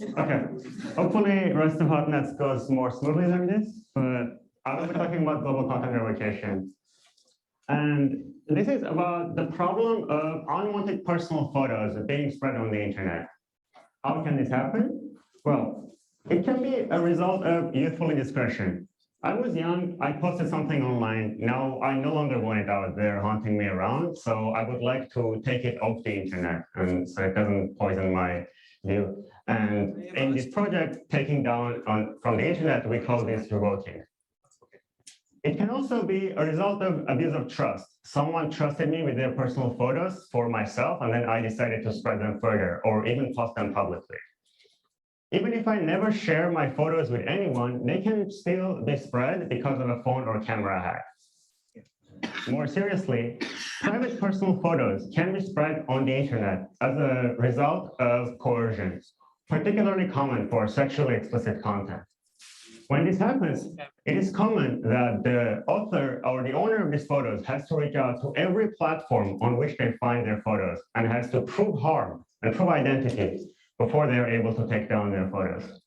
Okay, hopefully rest of hotnets goes more smoothly than this, but I will be talking about global content revocation. And this is about the problem of unwanted personal photos being spread on the internet. How can this happen? Well, it can be a result of youthful indiscretion. I was young, I posted something online. Now I no longer want it out there haunting me around. So I would like to take it off the internet and so it doesn't poison my view. And in this project, taking down from the internet, we call this revoking. It can also be a result of abuse of trust. Someone trusted me with their personal photos for myself, and then I decided to spread them further or even post them publicly. Even if I never share my photos with anyone, they can still be spread because of a phone or camera hack. More seriously, private personal photos can be spread on the internet as a result of coercion, particularly common for sexually explicit content. When this happens, it is common that the author or the owner of these photos has to reach out to every platform on which they find their photos and has to prove harm and prove identity before they are able to take down their photos.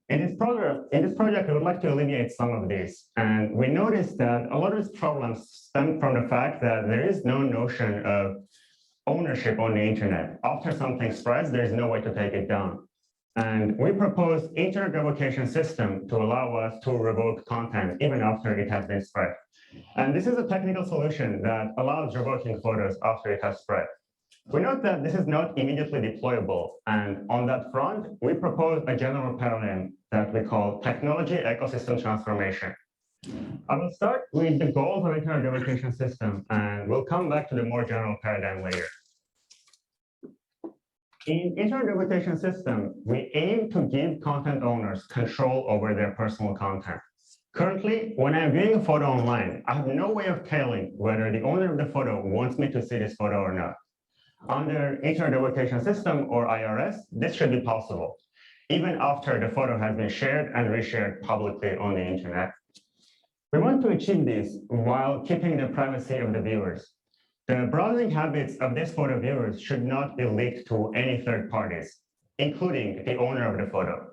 In this project, we would like to alleviate some of these. And we noticed that a lot of these problems stem from the fact that there is no notion of ownership on the internet. After something spreads, there is no way to take it down. And we propose internet revocation system to allow us to revoke content even after it has been spread. And this is a technical solution that allows revoking photos after it has spread. We note that this is not immediately deployable. And on that front, we propose a general paradigm that we call technology ecosystem transformation. I will start with the goals of internet revocation system, and we'll come back to the more general paradigm later. In internet revocation system, we aim to give content owners control over their personal content. Currently, when I'm viewing a photo online, I have no way of telling whether the owner of the photo wants me to see this photo or not. Under internet revocation system or IRS, this should be possible, even after the photo has been shared and reshared publicly on the internet. We want to achieve this while keeping the privacy of the viewers. The browsing habits of these photo viewers should not be leaked to any third parties, including the owner of the photo.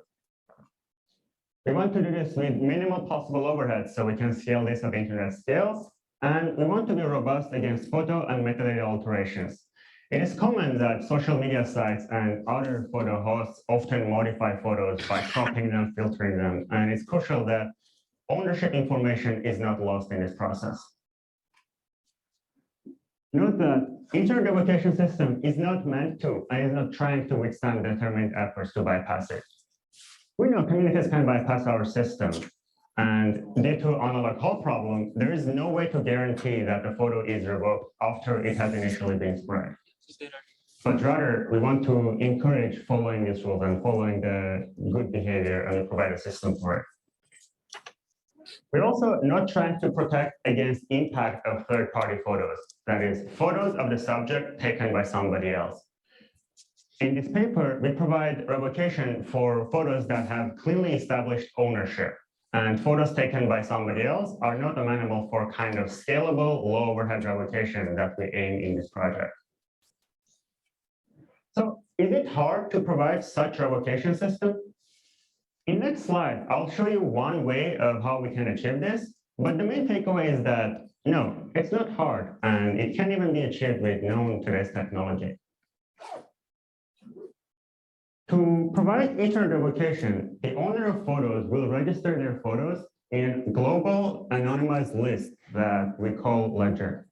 We want to do this with minimal possible overhead so we can scale this at internet scales, and we want to be robust against photo and metadata alterations. It is common that social media sites and other photo hosts often modify photos by cropping them, filtering them, and it's crucial that ownership information is not lost in this process. Note that internet revocation system is not meant to and is not trying to withstand determined efforts to bypass it. We know communities can bypass our system, and due to analog hole problem, there is no way to guarantee that the photo is revoked after it has initially been spread. But rather, we want to encourage following these rules and following the good behavior and provide a system for it. We're also not trying to protect against impact of third-party photos, that is, photos of the subject taken by somebody else. In this paper, we provide revocation for photos that have clearly established ownership, and photos taken by somebody else are not amenable for kind of scalable, low overhead revocation that we aim in this project. So is it hard to provide such revocation system? In next slide, I'll show you one way of how we can achieve this, but the main takeaway is that no, it's not hard, and it can even be achieved with known today's technology. To provide internet revocation, the owner of photos will register their photos in a global anonymized list that we call ledger.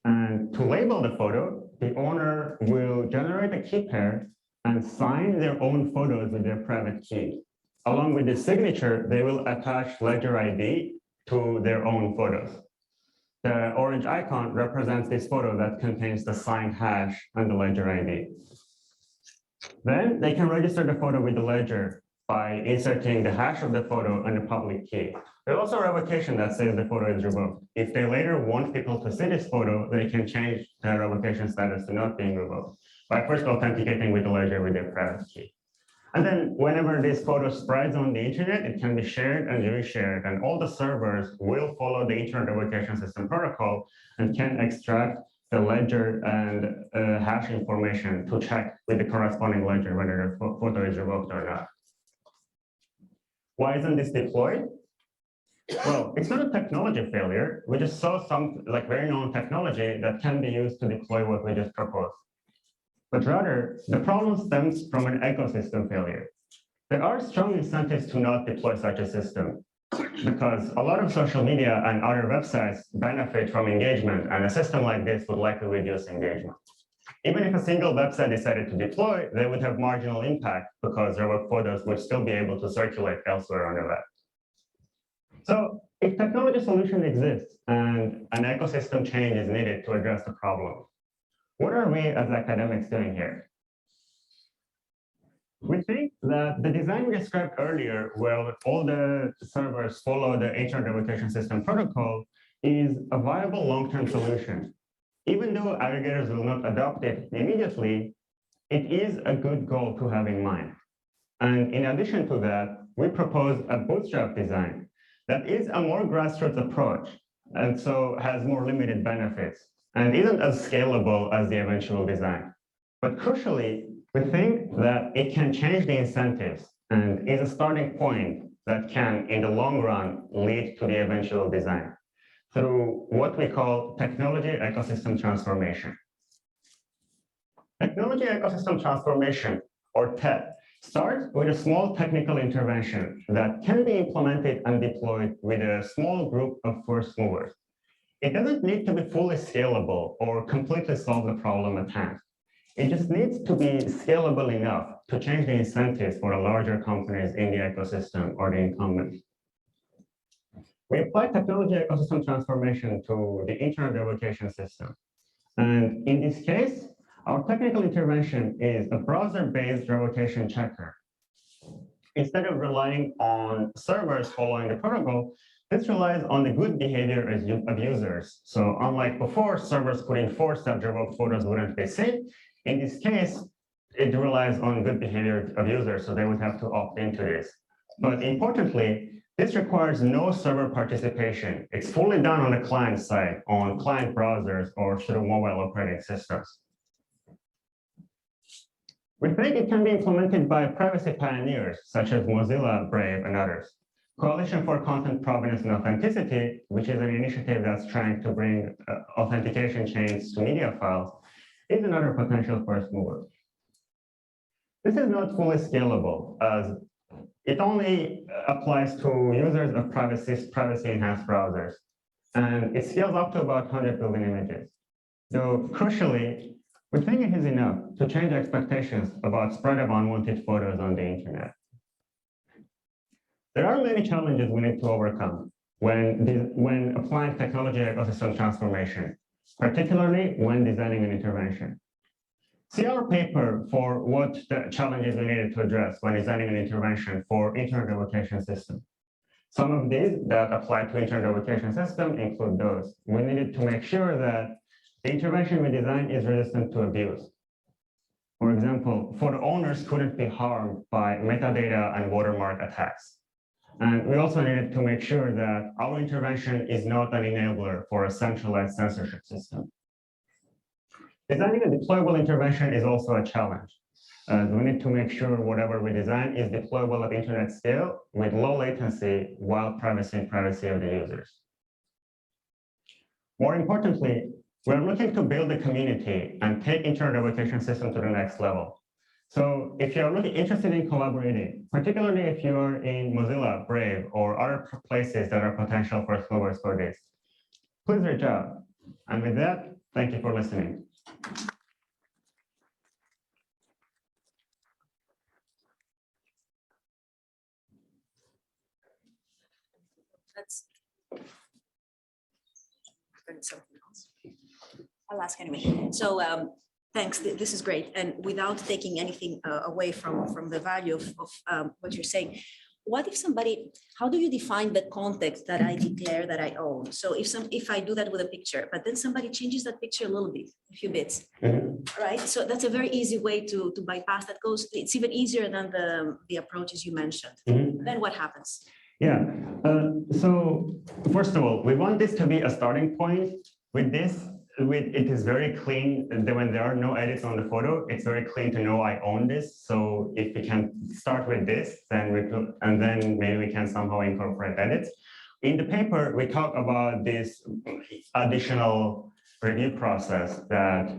And to label the photo, the owner will generate a key pair and sign their own photos with their private key. Along with the signature, they will attach ledger ID to their own photos. The orange icon represents this photo that contains the signed hash and the ledger ID. Then they can register the photo with the ledger by inserting the hash of the photo and the public key. There's also a revocation that says the photo is revoked. If they later want people to see this photo, they can change the revocation status to not being revoked by first authenticating with the ledger with their private key. And then whenever this photo spreads on the internet, it can be shared and reshared, and all the servers will follow the internet revocation system protocol and can extract the ledger and hash information to check with the corresponding ledger whether the photo is revoked or not. Why isn't this deployed? Well, it's not a technology failure. We just saw some very known technology that can be used to deploy what we just proposed. But rather, the problem stems from an ecosystem failure. There are strong incentives to not deploy such a system because a lot of social media and other websites benefit from engagement, and a system like this would likely reduce engagement. Even if a single website decided to deploy, they would have marginal impact because their work photos would still be able to circulate elsewhere on the web. So if technology solution exists and an ecosystem change is needed to address the problem, what are we as academics doing here? We think that the design we described earlier, where all the servers follow the Internet Revocation System protocol, is a viable long-term solution. Even though aggregators will not adopt it immediately, it is a good goal to have in mind. And in addition to that, we propose a bootstrap design that is a more grassroots approach and so has more limited benefits and isn't as scalable as the eventual design. But crucially, we think that it can change the incentives and is a starting point that can, in the long run, lead to the eventual design through what we call technology ecosystem transformation. Technology ecosystem transformation, or TET, starts with a small technical intervention that can be implemented and deployed with a small group of first movers. It doesn't need to be fully scalable or completely solve the problem at hand. It just needs to be scalable enough to change the incentives for the larger companies in the ecosystem or the incumbents. We apply technology ecosystem transformation to the Internet Revocation System. And in this case, our technical intervention is a browser-based revocation checker. Instead of relying on servers following the protocol, this relies on the good behavior of users. So unlike before, servers could enforce that revoked photos wouldn't be seen. In this case, it relies on good behavior of users, so they would have to opt into this. But importantly, this requires no server participation. It's fully done on the client side, on client browsers, or through mobile operating systems. We think it can be implemented by privacy pioneers, such as Mozilla, Brave, and others. Coalition for Content Provenance and Authenticity, which is an initiative that's trying to bring authentication chains to media files, is another potential first mover. This is not fully scalable, as it only applies to users of privacy-enhanced browsers, and it scales up to about 100 billion images. Though crucially, we think it is enough to change expectations about spread of unwanted photos on the internet. There are many challenges we need to overcome when applying technology ecosystem transformation, particularly when designing an intervention. See our paper for what the challenges we needed to address when designing an intervention for Internet Revocation System. Some of these that apply to Internet Revocation System include those. We needed to make sure that the intervention we designed is resistant to abuse. For example, photo owners couldn't be harmed by metadata and watermark attacks. And we also needed to make sure that our intervention is not an enabler for a centralized censorship system. Designing a deployable intervention is also a challenge. We need to make sure whatever we design is deployable at internet scale with low latency while privacy of the users. More importantly, we're looking to build a community and take Internet Revocation System to the next level. So if you're really interested in collaborating, particularly if you're in Mozilla, Brave, or other places that are potential first movers for this, please reach out. And with that, thank you for listening. Let's something else. I'll ask anyway. So thanks, this is great. And without taking anything away from the value of what you're saying, what if somebody, how do you define the context that I declare that I own? So if I do that with a picture, but then somebody changes that picture a little bit, a few bits, right? So that's a very easy way to bypass that goes. It's even easier than the approaches you mentioned. Then what happens? Yeah, so first of all, we want this to be a starting point. With this, it is very clean that when there are no edits on the photo, it's very clean to know I own this. So if we can start with this, then and then maybe we can somehow incorporate edits. In the paper, we talk about this additional review process that,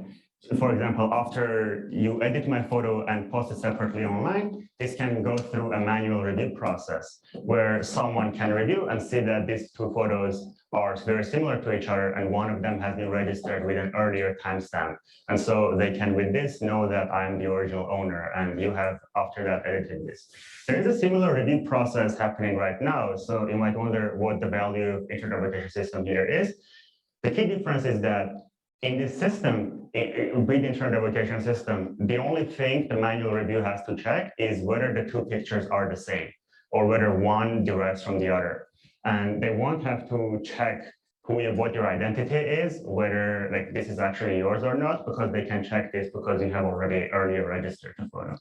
for example, after you edit my photo and post it separately online, this can go through a manual review process where someone can review and see that these two photos are very similar to each other, and one of them has been registered with an earlier timestamp. And so they can, with this, know that I'm the original owner, and you have, after that, edited this. There is a similar review process happening right now. So you might wonder what the value of interpretation system here is. The key difference is that in this system, with internal revocation system, the only thing the manual review has to check is whether the two pictures are the same or whether one derives from the other. And they won't have to check what your identity is, whether like this is actually yours or not, because they can check this because you have already earlier registered the photo.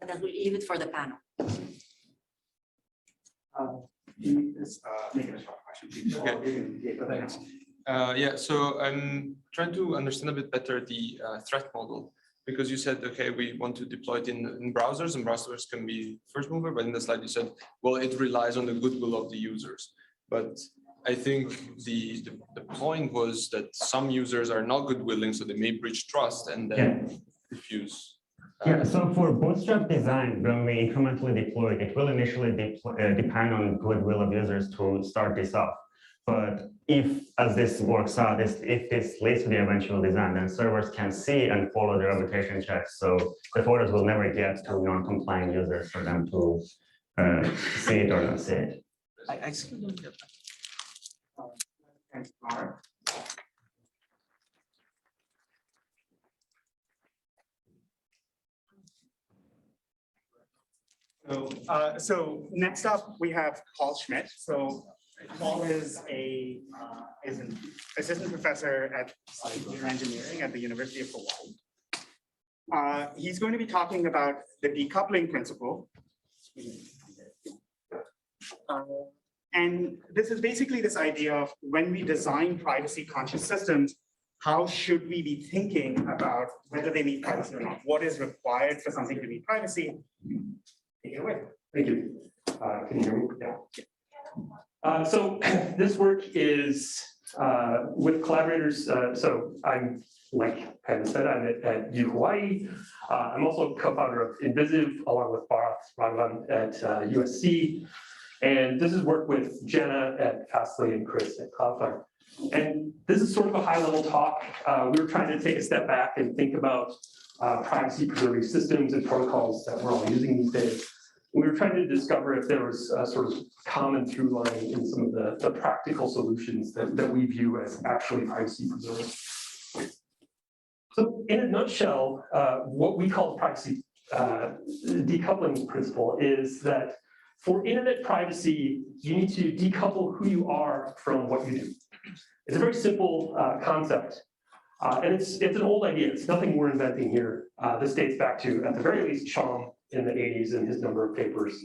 And then we leave it for the panel. Make it a short question. Okay. Thanks. Yeah, so I'm trying to understand a bit better the threat model, because you said, okay, we want to deploy it in browsers, and browsers can be first mover, but in the slide you said, well, it relies on the goodwill of the users. But I think the point was that some users are not good willing, so they may breach trust and then refuse. Yeah, so for Bootstrap design, when we incrementally deploy it, it will initially depend on goodwill of users to start this off. But if, as this works out, if this leads to the eventual design, then servers can see and follow the revocation checks. So the photos will never get to non-compliant users for them to see it or not see it. I still don't get that. Thanks, Mark. So next up we have Paul Schmidt. So Paul is an assistant professor at computer engineering at the University of Hawaii. He's going to be talking about the decoupling principle. And this is basically this idea of when we design privacy conscious systems, how should we be thinking about whether they meet privacy or not? What is required for something to meet privacy? Take it away. Thank you. Can you hear me? Yeah. So this work is with collaborators. So I'm, like Pam said, I'm at U Hawaii. I'm also co-founder of Invisive, along with Bharat Raghavan at USC. And this is work with Jenna at Fastly and Chris at Cloudflare. And this is sort of a high-level talk. We were trying to take a step back and think about privacy-preserving systems and protocols that we're all using these days. We were trying to discover if there was a sort of common through line in some of the practical solutions that we view as actually privacy-preserving. So in a nutshell, what we call the privacy decoupling principle is that for internet privacy, you need to decouple who you are from what you do. It's a very simple concept, and it's an old idea. It's nothing we're inventing here. This dates back to, at the very least, Chom in the 80s and his number of papers.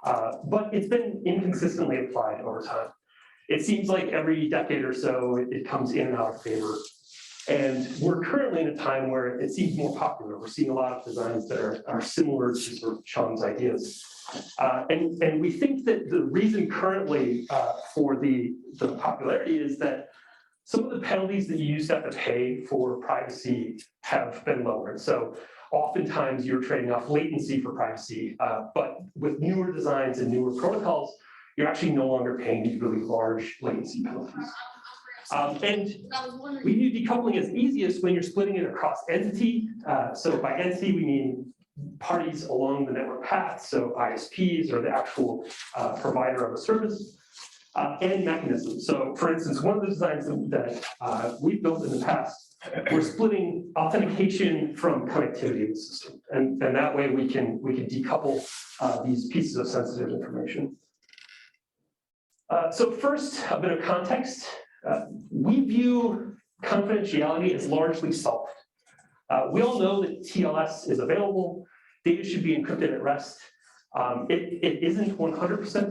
But it's been inconsistently applied over time. It seems like every decade or so, it comes in and out of favor. And we're currently in a time where it seems more popular. We're seeing a lot of designs that are similar to sort of Chom's ideas. And we think that the reason currently for the popularity is that some of the penalties that you used to have to pay for privacy have been lowered. So oftentimes you're trading off latency for privacy, but with newer designs and newer protocols, you're actually no longer paying these really large latency penalties. And we view decoupling as easiest when you're splitting it across entity. So by entity, we mean parties along the network path, so ISPs or the actual provider of a service, and mechanisms. So for instance, one of the designs that we've built in the past, we're splitting authentication from connectivity of the system. And that way we can decouple these pieces of sensitive information. So first, a bit of context. We view confidentiality as largely solved. We all know that TLS is available. Data should be encrypted at rest. It isn't 100%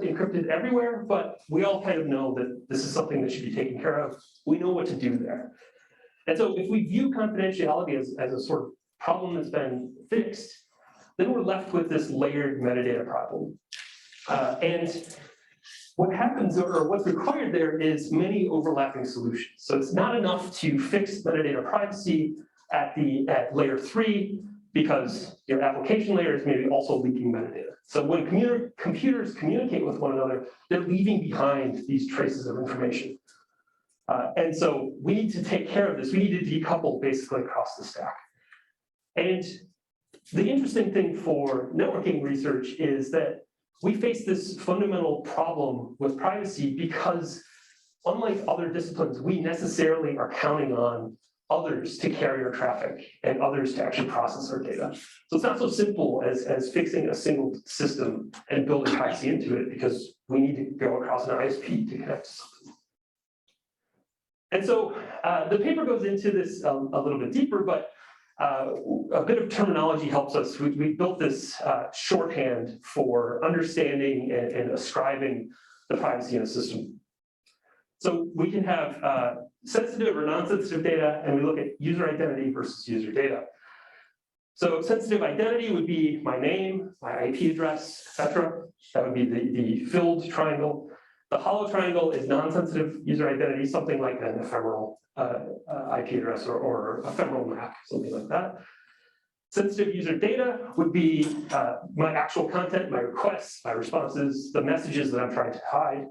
encrypted everywhere, but we all kind of know that this is something that should be taken care of. We know what to do there. And so if we view confidentiality as a sort of problem that's been fixed, then we're left with this layered metadata problem. And what happens, or what's required there, is many overlapping solutions. So it's not enough to fix metadata privacy at layer 3, because your application layer is maybe also leaking metadata. So when computers communicate with one another, they're leaving behind these traces of information. And so we need to take care of this. We need to decouple basically across the stack. And the interesting thing for networking research is that we face this fundamental problem with privacy because, unlike other disciplines, we necessarily are counting on others to carry our traffic and others to actually process our data. So it's not so simple as fixing a single system and building privacy into it, because we need to go across an ISP to connect to something. And so the paper goes into this a little bit deeper, but a bit of terminology helps us. We built this shorthand for understanding and ascribing the privacy in a system. So we can have sensitive or non-sensitive data, and we look at user identity versus user data. So sensitive identity would be my name, my IP address, etc. That would be the filled triangle. The hollow triangle is non-sensitive user identity, something like an ephemeral IP address or ephemeral map, something like that. Sensitive user data would be my actual content, my requests, my responses, the messages that I'm trying to hide.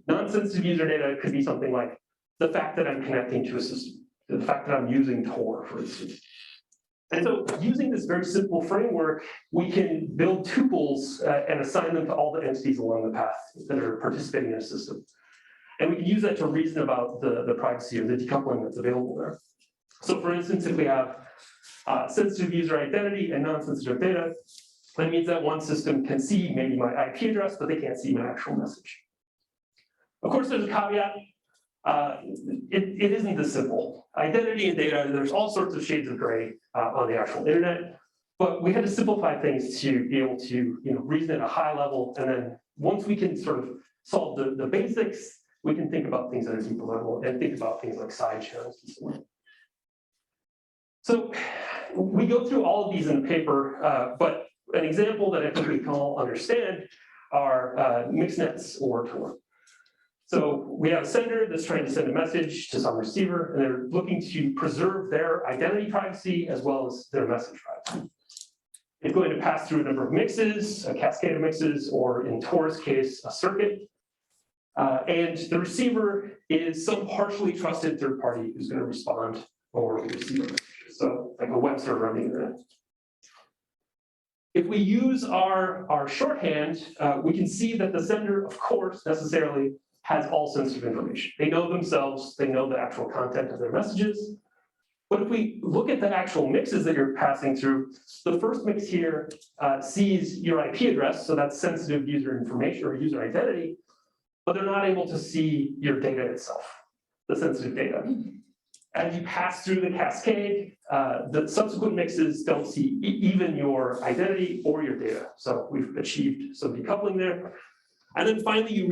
Non-sensitive user data could be something like the fact that I'm connecting to a system, the fact that I'm using Tor, for instance. And so using this very simple framework, we can build tuples and assign them to all the entities along the path that are participating in a system. And we can use that to reason about the privacy or the decoupling that's available there. So for instance, if we have sensitive user identity and non-sensitive data, that means that one system can see maybe my IP address, but they can't see my actual message. Of course, there's a caveat. It isn't this simple. Identity and data, there's all sorts of shades of gray on the actual internet, but we had to simplify things to be able to reason at a high level, and then once we can sort of solve the basics, we can think about things at a deeper level and think about things like side channels and so on. So we go through all of these in the paper, but an example that I think we can all understand are mixed nets or Tor. So we have a sender that's trying to send a message to some receiver, and they're looking to preserve their identity privacy as well as their message privacy. It's going to pass through a number of mixes, a cascade of mixes, or in Tor's case, a circuit. And the receiver is some partially trusted third party who's going to respond or receive a message. So like a web server on the internet. If we use our shorthand, we can see that the sender, of course, necessarily has all sensitive information. They know themselves, they know the actual content of their messages. But if we look at the actual mixes that you're passing through, the first mix here sees your IP address, so that's sensitive user information or user identity, but they're not able to see your data itself, the sensitive data. As you pass through the cascade, the subsequent mixes don't see even your identity or your data. So we've achieved some decoupling there. And then finally, you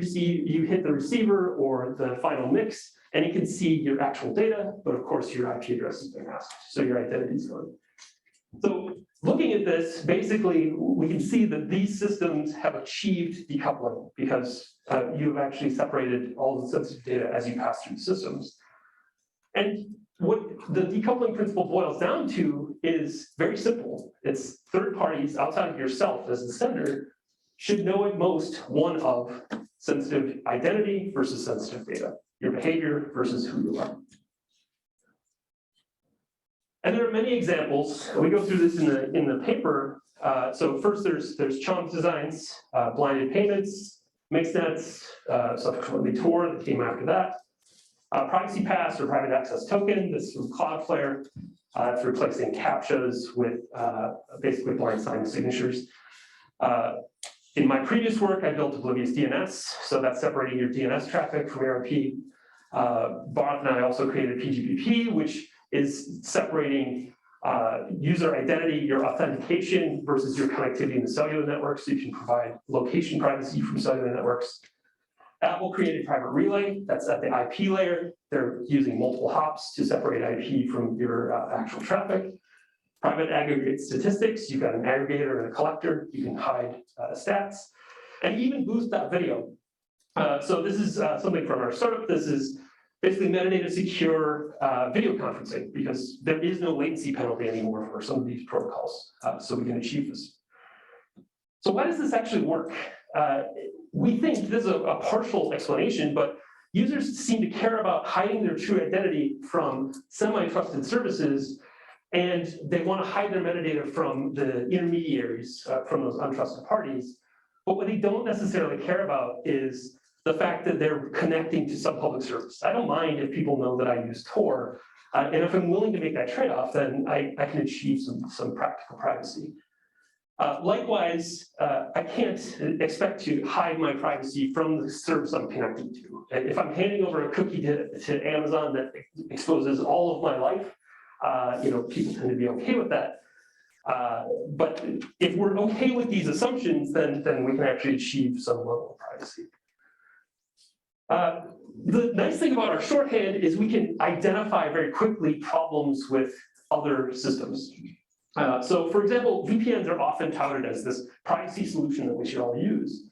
hit the receiver or the final mix, and you can see your actual data, but of course your IP address has been masked, so your identity is gone. So looking at this, basically, we can see that these systems have achieved decoupling because you've actually separated all the sensitive data as you pass through the systems. And what the decoupling principle boils down to is very simple. It's third parties outside of yourself as the sender should know at most one of sensitive identity versus sensitive data, your behavior versus who you are. And there are many examples. We go through this in the paper. So first there's chunk designs, blinded payments, mixed nets, subsequently Tor that came after that. Privacy pass or private access token, this from Cloudflare. It's replacing CAPTCHAs with basically blind sign signatures. In my previous work, I built oblivious DNS, so that's separating your DNS traffic from ARP. Bharat and I also created PGPP, which is separating user identity, your authentication versus your connectivity in the cellular network, so you can provide location privacy from cellular networks. Apple created private relay, that's at the IP layer. They're using multiple hops to separate IP from your actual traffic. Private aggregate statistics, you've got an aggregator and a collector, you can hide stats, and even boost.video. So this is something from our startup. This is basically metadata secure video conferencing, because there is no latency penalty anymore for some of these protocols. So we can achieve this. So why does this actually work? We think this is a partial explanation, but users seem to care about hiding their true identity from semi-trusted services, and they want to hide their metadata from the intermediaries, from those untrusted parties. But what they don't necessarily care about is the fact that they're connecting to some public service. I don't mind if people know that I use Tor, and if I'm willing to make that trade-off, then I can achieve some practical privacy. Likewise, I can't expect to hide my privacy from the service I'm connecting to. And if I'm handing over a cookie to Amazon that exposes all of my life, people tend to be okay with that. But if we're okay with these assumptions, then we can actually achieve some level of privacy. The nice thing about our shorthand is we can identify very quickly problems with other systems. So for example, VPNs are often touted as this privacy solution that we should all use.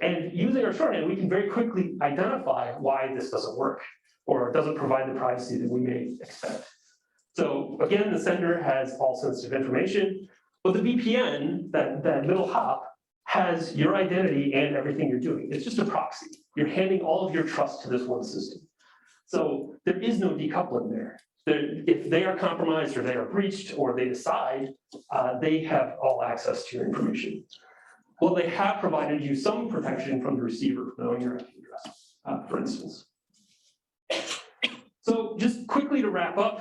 And using our shorthand, we can very quickly identify why this doesn't work or doesn't provide the privacy that we may expect. So again, the sender has all sensitive information, but the VPN, that middle hop, has your identity and everything you're doing. It's just a proxy. You're handing all of your trust to this one system. So there is no decoupling there. If they are compromised or they are breached or they decide, they have all access to your information. Well, they have provided you some protection from the receiver, knowing your IP address, for instance. So just quickly to wrap up,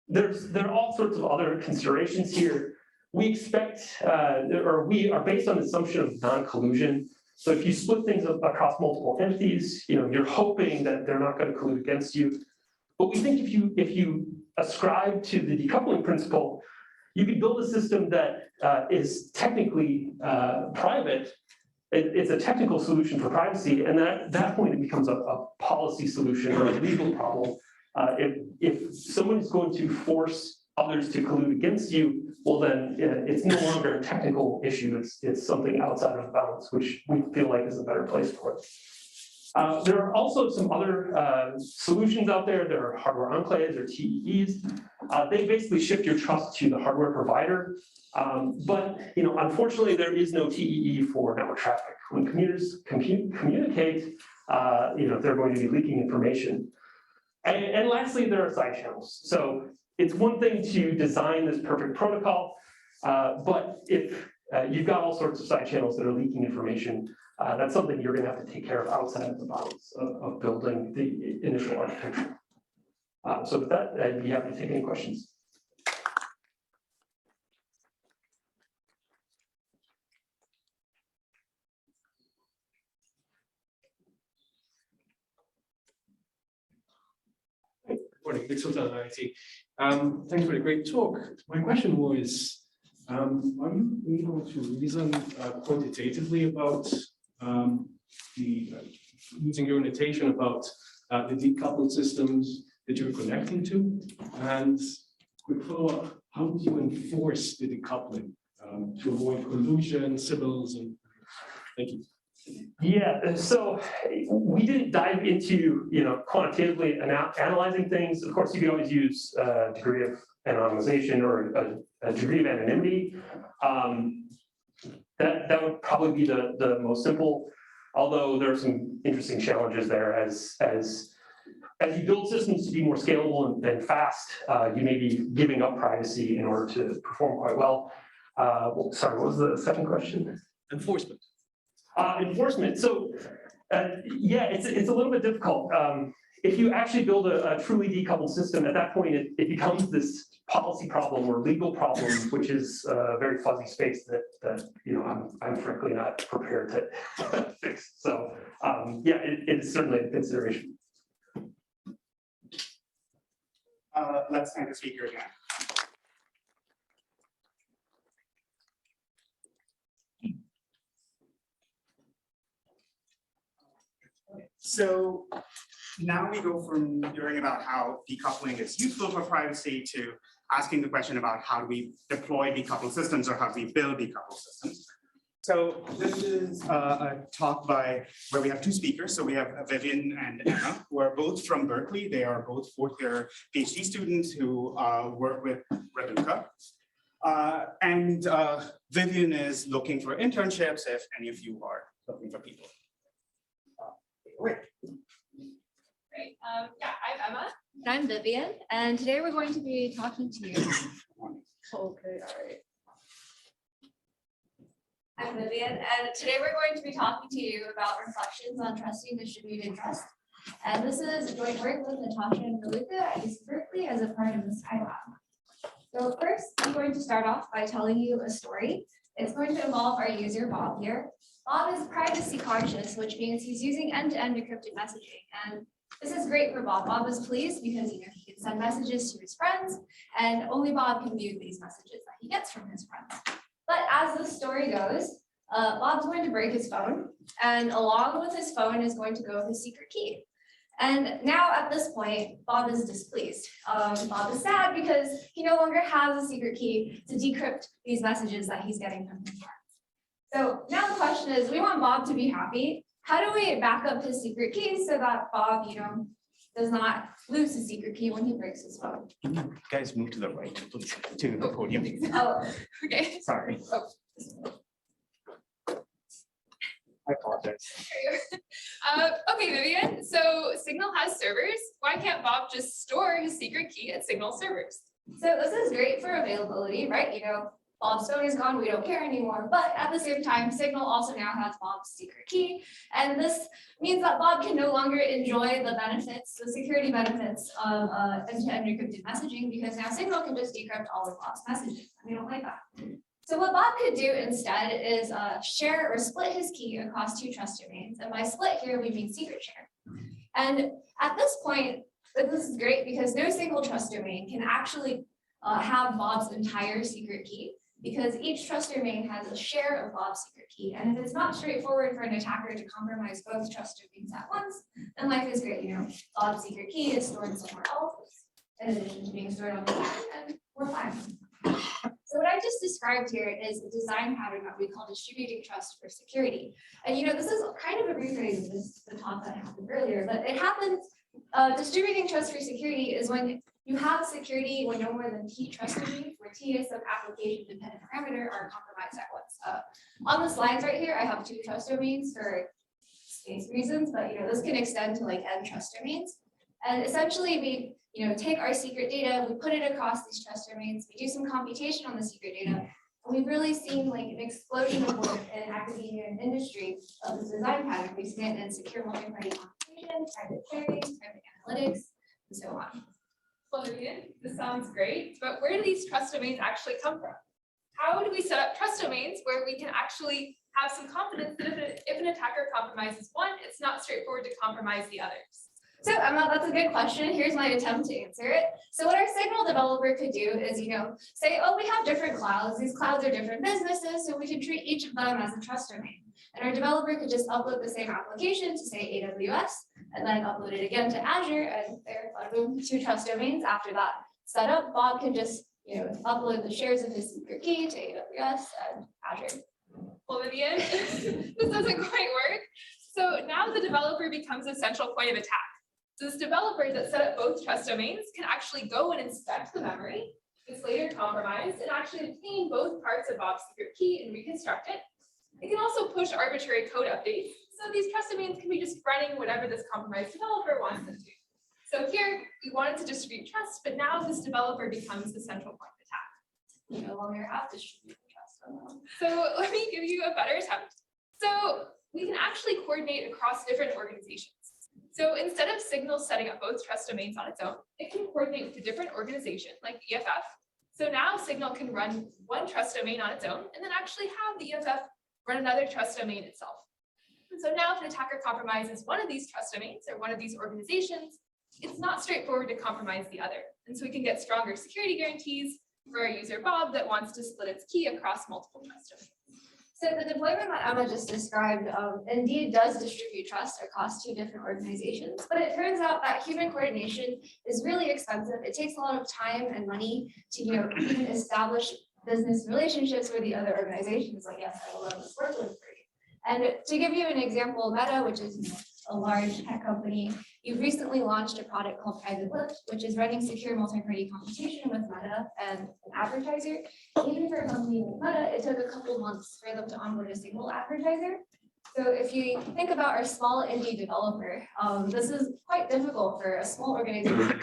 there are all sorts of other considerations here. We expect, we are based on the assumption of non-collusion. So if you split things up across multiple entities, you're hoping that they're not going to collude against you. But we think if you ascribe to the decoupling principle, you could build a system that is technically private. It's a technical solution for privacy, and at that point it becomes a policy solution or a legal problem. If someone is going to force others to collude against you, well then it's no longer a technical issue. It's something outside of bounds, which we feel like is a better place for it. There are also some other solutions out there. There are hardware enclaves or TEEs. They basically shift your trust to the hardware provider. But unfortunately, there is no TEE for network traffic. When commuters communicate, they're going to be leaking information. And lastly, there are side channels. So it's one thing to design this perfect protocol, but if you've got all sorts of side channels that are leaking information, that's something you're going to have to take care of outside of the bounds of building the initial architecture. So with that, I'd be happy to take any questions. Good morning, Nick Sultan, IIT. Thanks for the great talk. My question was, are you able to reason quantitatively about using your notation about the decoupled systems that you're connecting to? And quick follow-up, how would you enforce the decoupling to avoid collusion, Sybil's, and thank you. Yeah, so we didn't dive into quantitatively analyzing things. Of course, you can always use a degree of anonymization or a degree of anonymity. That would probably be the most simple. Although there are some interesting challenges there as you build systems to be more scalable and fast, you may be giving up privacy in order to perform quite well. Sorry, what was the second question? Enforcement. Enforcement. So yeah, it's a little bit difficult. If you actually build a truly decoupled system, at that point it becomes this policy problem or legal problem, which is a very fuzzy space that I'm frankly not prepared to fix. So yeah, it is certainly a consideration. Let's thank the speaker again. So now we go from hearing about how decoupling is useful for privacy to asking the question about how do we deploy decoupled systems or how do we build decoupled systems. So this is a talk where we have two speakers. So we have Vivian and Emma, who are both from Berkeley. They are both fourth-year PhD students who work with Raduca. Vivian is looking for internships if any of you are looking for people. Great. Yeah, I'm Emma. And I'm Vivian, and today we're going to be talking to you. Okay, all right. I'm Vivian, and today we're going to be talking to you about reflections on trusting distributed trust. And this is a joint work with Natasha and Raluca at UC Berkeley as a part of the SkyLab. So first, I'm going to start off by telling you a story. It's going to involve our user Bob here. Bob is privacy conscious, which means he's using end-to-end encrypted messaging. And this is great for Bob. Bob is pleased because he can send messages to his friends, and only Bob can view these messages that he gets from his friends. But as the story goes, Bob's going to break his phone, and along with his phone is going to go his secret key. And now at this point, Bob is displeased. Bob is sad because he no longer has a secret key to decrypt these messages that he's getting from his friends. So now the question is, we want Bob to be happy. How do we back up his secret key so that Bob, does not lose his secret key when he breaks his phone? Can you guys move to the right, please, to the podium? Oh, okay. Sorry. Oh. I apologize. Okay, Vivian. So Signal has servers. Why can't Bob just store his secret key at Signal servers? So this is great for availability, right? Bob's phone is gone, we don't care anymore. But at the same time, Signal also now has Bob's secret key. And this means that Bob can no longer enjoy the benefits, the security benefits of end-to-end encrypted messaging, because now Signal can just decrypt all of Bob's messages. And we don't like that. So what Bob could do instead is share or split his key across two trust domains. And by split here, we mean secret share. And at this point, this is great because no single trust domain can actually have Bob's entire secret key, because each trust domain has a share of Bob's secret key. And if it's not straightforward for an attacker to compromise both trust domains at once, then life is great. Bob's secret key is stored somewhere else, in addition to being stored on the back, and we're fine. So what I just described here is a design pattern that we call distributing trust for security. And this is kind of a rephrase of the talk that happened earlier, but it happens, distributing trust for security is when you have security when no more than T trust domains, where T is some application dependent parameter, are compromised at once. On the slides right here, I have two trust domains for space reasons, but this can extend to like N trust domains. And essentially we take our secret data, we put it across these trust domains, we do some computation on the secret data, and we've really seen like an explosion of work in academia and industry of this design pattern. We've seen it in secure multi-party computation, private sharing, private analytics, and so on. Well, Vivian, this sounds great, but where do these trust domains actually come from? How do we set up trust domains where we can actually have some confidence that if an attacker compromises one, it's not straightforward to compromise the others? So Emma, that's a good question. Here's my attempt to answer it. So what our Signal developer could do is, say, oh, we have different clouds. These clouds are different businesses, so we can treat each of them as a trust domain. And our developer could just upload the same application to say AWS, and then upload it again to Azure, and there, boom, two trust domains. After that setup, Bob can just, upload the shares of his secret key to AWS and Azure. Well, Vivian, this doesn't quite work. So now the developer becomes a central point of attack. So this developer that set up both trust domains can actually go and inspect the memory. It's later compromised and actually obtain both parts of Bob's secret key and reconstruct it. It can also push arbitrary code updates. So these trust domains can be just running whatever this compromised developer wants them to. So here we wanted to distribute trust, but now this developer becomes the central point of attack. You no longer have distributed trust. So let me give you a better attempt. So we can actually coordinate across different organizations. So instead of Signal setting up both trust domains on its own, it can coordinate with a different organization like the EFF. So now Signal can run one trust domain on its own and then actually have the EFF run another trust domain itself. And so now if an attacker compromises one of these trust domains or one of these organizations, it's not straightforward to compromise the other. And so we can get stronger security guarantees for our user Bob that wants to split its key across multiple trust domains. So the deployment that Emma just described indeed does distribute trust across two different organizations, but it turns out that human coordination is really expensive. It takes a lot of time and money to even establish business relationships with the other organizations. Like, yes, I will run this workload for you. And to give you an example, Meta, which is a large tech company, you've recently launched a product called Private Lift, which is running secure multi-party computation with Meta and an advertiser. Even for a company like Meta, it took a couple months for them to onboard a single advertiser. So if you think about our small indie developer, this is quite difficult for a small organization.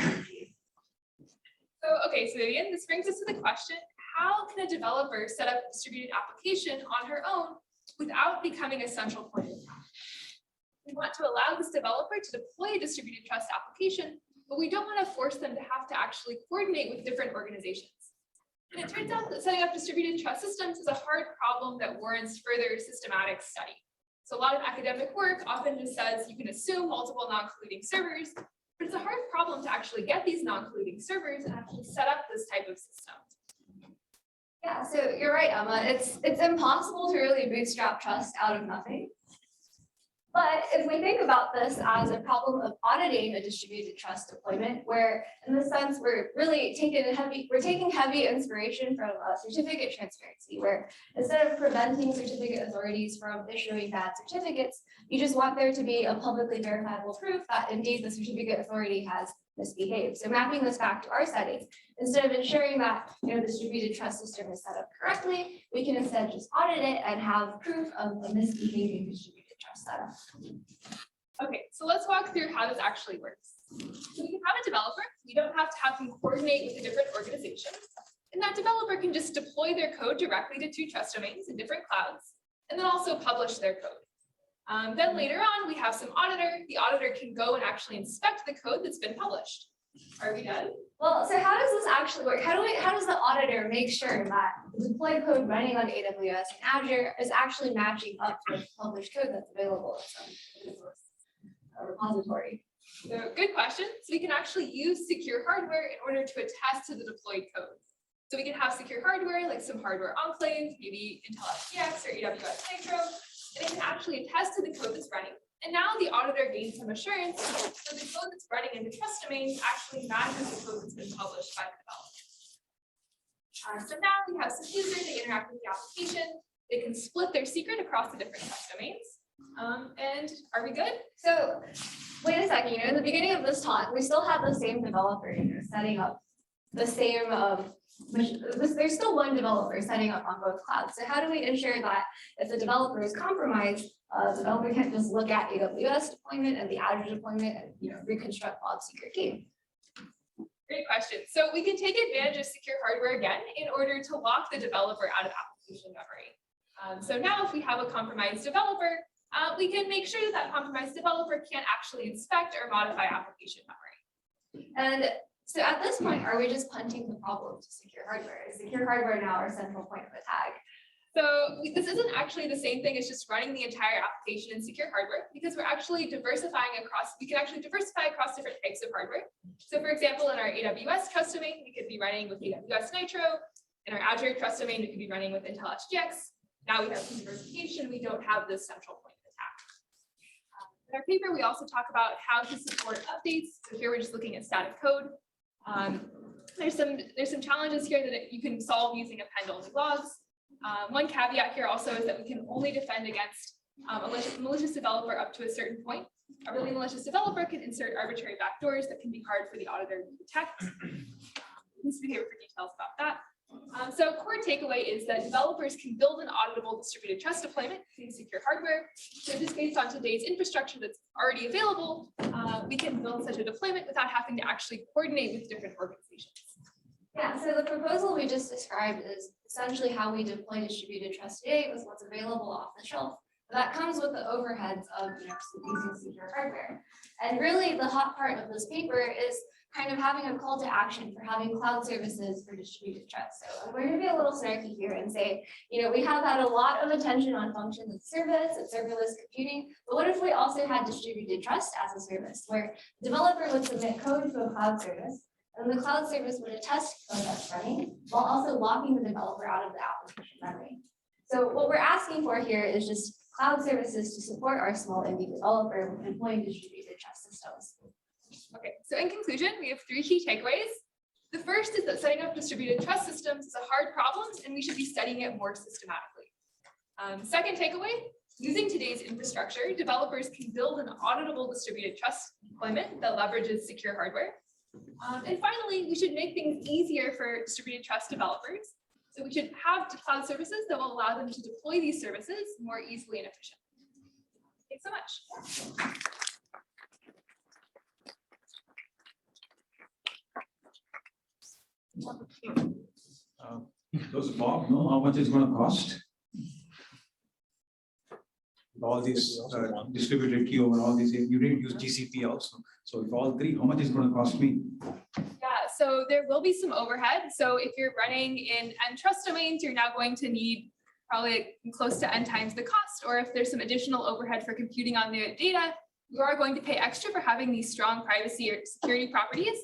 So, okay, so Vivian, this brings us to the question, how can a developer set up a distributed application on her own without becoming a central point of attack? We want to allow this developer to deploy a distributed trust application, but we don't want to force them to have to actually coordinate with different organizations. And it turns out that setting up distributed trust systems is a hard problem that warrants further systematic study. So a lot of academic work often just says you can assume multiple non-colluding servers, but it's a hard problem to actually get these non-colluding servers and actually set up this type of system. Yeah, so you're right, Emma. It's impossible to really bootstrap trust out of nothing. But if we think about this as a problem of auditing a distributed trust deployment, where in this sense we're really taking heavy inspiration from certificate transparency, where instead of preventing certificate authorities from issuing bad certificates, you just want there to be a publicly verifiable proof that indeed the certificate authority has misbehaved. So mapping this back to our settings, instead of ensuring that the distributed trust system is set up correctly, we can instead just audit it and have proof of a misbehaving distributed trust setup. Okay, so let's walk through how this actually works. So we can have a developer, you don't have to have them coordinate with the different organizations, and that developer can just deploy their code directly to two trust domains in different clouds, and then also publish their code. Then later on, we have some auditor. The auditor can go and actually inspect the code that's been published. Are we done? Well, so how does this actually work? How does the auditor make sure that the deployed code running on AWS and Azure is actually matching up to the published code that's available in some repository? So good question. So we can actually use secure hardware in order to attest to the deployed code. So we can have secure hardware, like some hardware enclave, maybe Intel FTX or AWS Nitro, and it can actually attest to the code that's running. And now the auditor gains some assurance that the code that's running in the trust domain actually matches the code that's been published by the developer. So now we have some users that interact with the application. They can split their secret across the different trust domains. And are we good? So wait a second, in the beginning of this talk, we still have the same developer setting up the same, there's still one developer setting up on both clouds. So how do we ensure that if the developer is compromised, the developer can't just look at AWS deployment and the Azure deployment and reconstruct Bob's secret key? Great question. So we can take advantage of secure hardware again in order to lock the developer out of application memory. So now if we have a compromised developer, we can make sure that that compromised developer can't actually inspect or modify application memory. And so at this point, are we just punting the problem to secure hardware? Is secure hardware now our central point of attack? So this isn't actually the same thing as just running the entire application in secure hardware, because we're actually diversifying across, we can actually diversify across different types of hardware. So for example, in our AWS trust domain, we could be running with AWS Nitro. In our Azure trust domain, we could be running with Intel HGX. Now we have some diversification, we don't have this central point of attack. In our paper, we also talk about how to support updates. So here we're just looking at static code. There's some challenges here that you can solve using append-only logs. One caveat here also is that we can only defend against a malicious developer up to a certain point. A really malicious developer can insert arbitrary backdoors that can be hard for the auditor to detect. Please be here for details about that. So core takeaway is that developers can build an auditable distributed trust deployment using secure hardware. So just based on today's infrastructure that's already available, we can build such a deployment without having to actually coordinate with different organizations. Yeah, so the proposal we just described is essentially how we deploy distributed trust today with what's available off the shelf. That comes with the overheads of using secure hardware. And really the hot part of this paper is kind of having a call to action for having cloud services for distributed trust. So I'm going to be a little snarky here and say, we have had a lot of attention on functions as service and serverless computing, but what if we also had distributed trust as a service where the developer would submit code to a cloud service and the cloud service would attest code that's running while also locking the developer out of the application memory. So what we're asking for here is just cloud services to support our small indie developer with employing distributed trust systems. Okay, so in conclusion, we have 3 key takeaways. The first is that setting up distributed trust systems is a hard problem, and we should be studying it more systematically. Second takeaway, using today's infrastructure, developers can build an auditable distributed trust deployment that leverages secure hardware. And finally, we should make things easier for distributed trust developers. So we should have cloud services that will allow them to deploy these services more easily and efficiently. Thanks so much. Does Bob know how much it's gonna cost? All these distributed queue and all these, you didn't use GCP also. So if all 3, how much is gonna cost me? Yeah, so there will be some overhead. So if you're running in N trust domains, you're now going to need probably close to N times the cost. Or if there's some additional overhead for computing on the data, you are going to pay extra for having these strong privacy or security properties.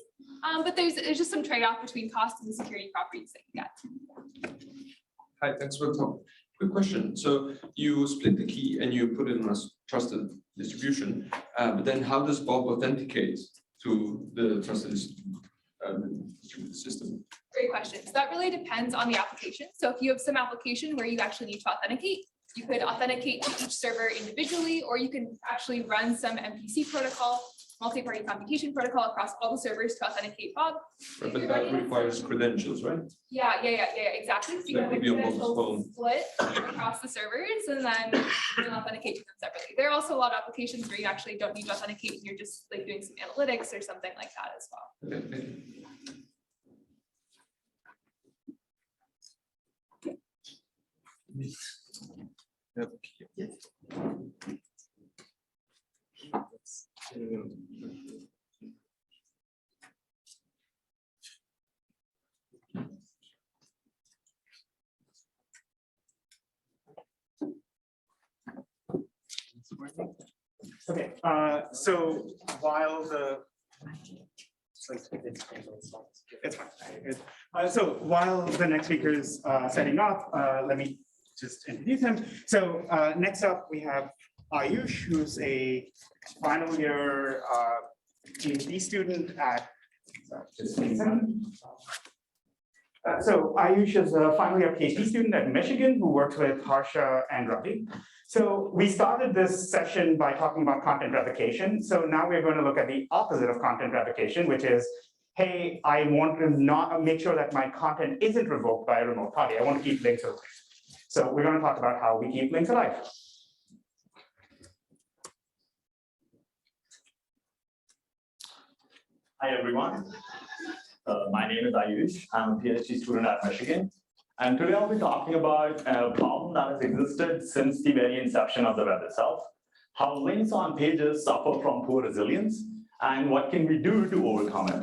But there's just some trade-off between cost and the security properties that you get. Hi, thanks for the talk. Quick question. So you split the key and you put it in a trusted distribution, but then how does Bob authenticate to the trusted distributed system? Great question. So that really depends on the application. So if you have some application where you actually need to authenticate, you could authenticate to each server individually, or you can actually run some MPC protocol, multi-party computation protocol across all the servers to authenticate Bob. Right, but that requires credentials, right? Yeah, exactly. So you That have could the be on both credentials phones. split across the servers, and then you can authenticate to them separately. There are also a lot of applications where you actually don't need to authenticate, and you're just like doing some analytics or something like that as well. Okay, thank you. Okay, so while the. It's fine. So while the next speaker is setting up, let me just introduce him. So next up, we have Ayush, who's a final year PhD student at. So Ayush is a final year PhD student at Michigan who works with Harsha and Ravi. So we started this session by talking about content revocation. So now we're going to look at the opposite of content revocation, which is, hey, I want to not make sure that my content isn't revoked by a remote party. I want to keep links alive. So we're going to talk about how we keep links alive. Hi, everyone. My name is Ayush. I'm a PhD student at Michigan. And today I'll be talking about a problem that has existed since the very inception of the web itself, how links on pages suffer from poor resilience, and what can we do to overcome it.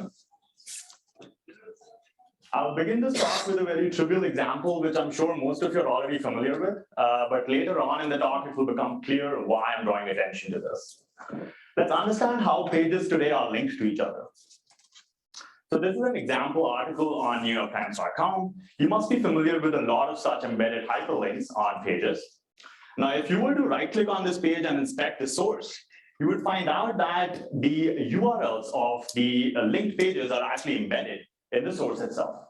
I'll begin this talk with a very trivial example, which I'm sure most of you are already familiar with, but later on in the talk, it will become clear why I'm drawing attention to this. Let's understand how pages today are linked to each other. So this is an example article on NewYorkTimes.com. You must be familiar with a lot of such embedded hyperlinks on pages. Now, if you were to right-click on this page and inspect the source, you would find out that the URLs of the linked pages are actually embedded in the source itself.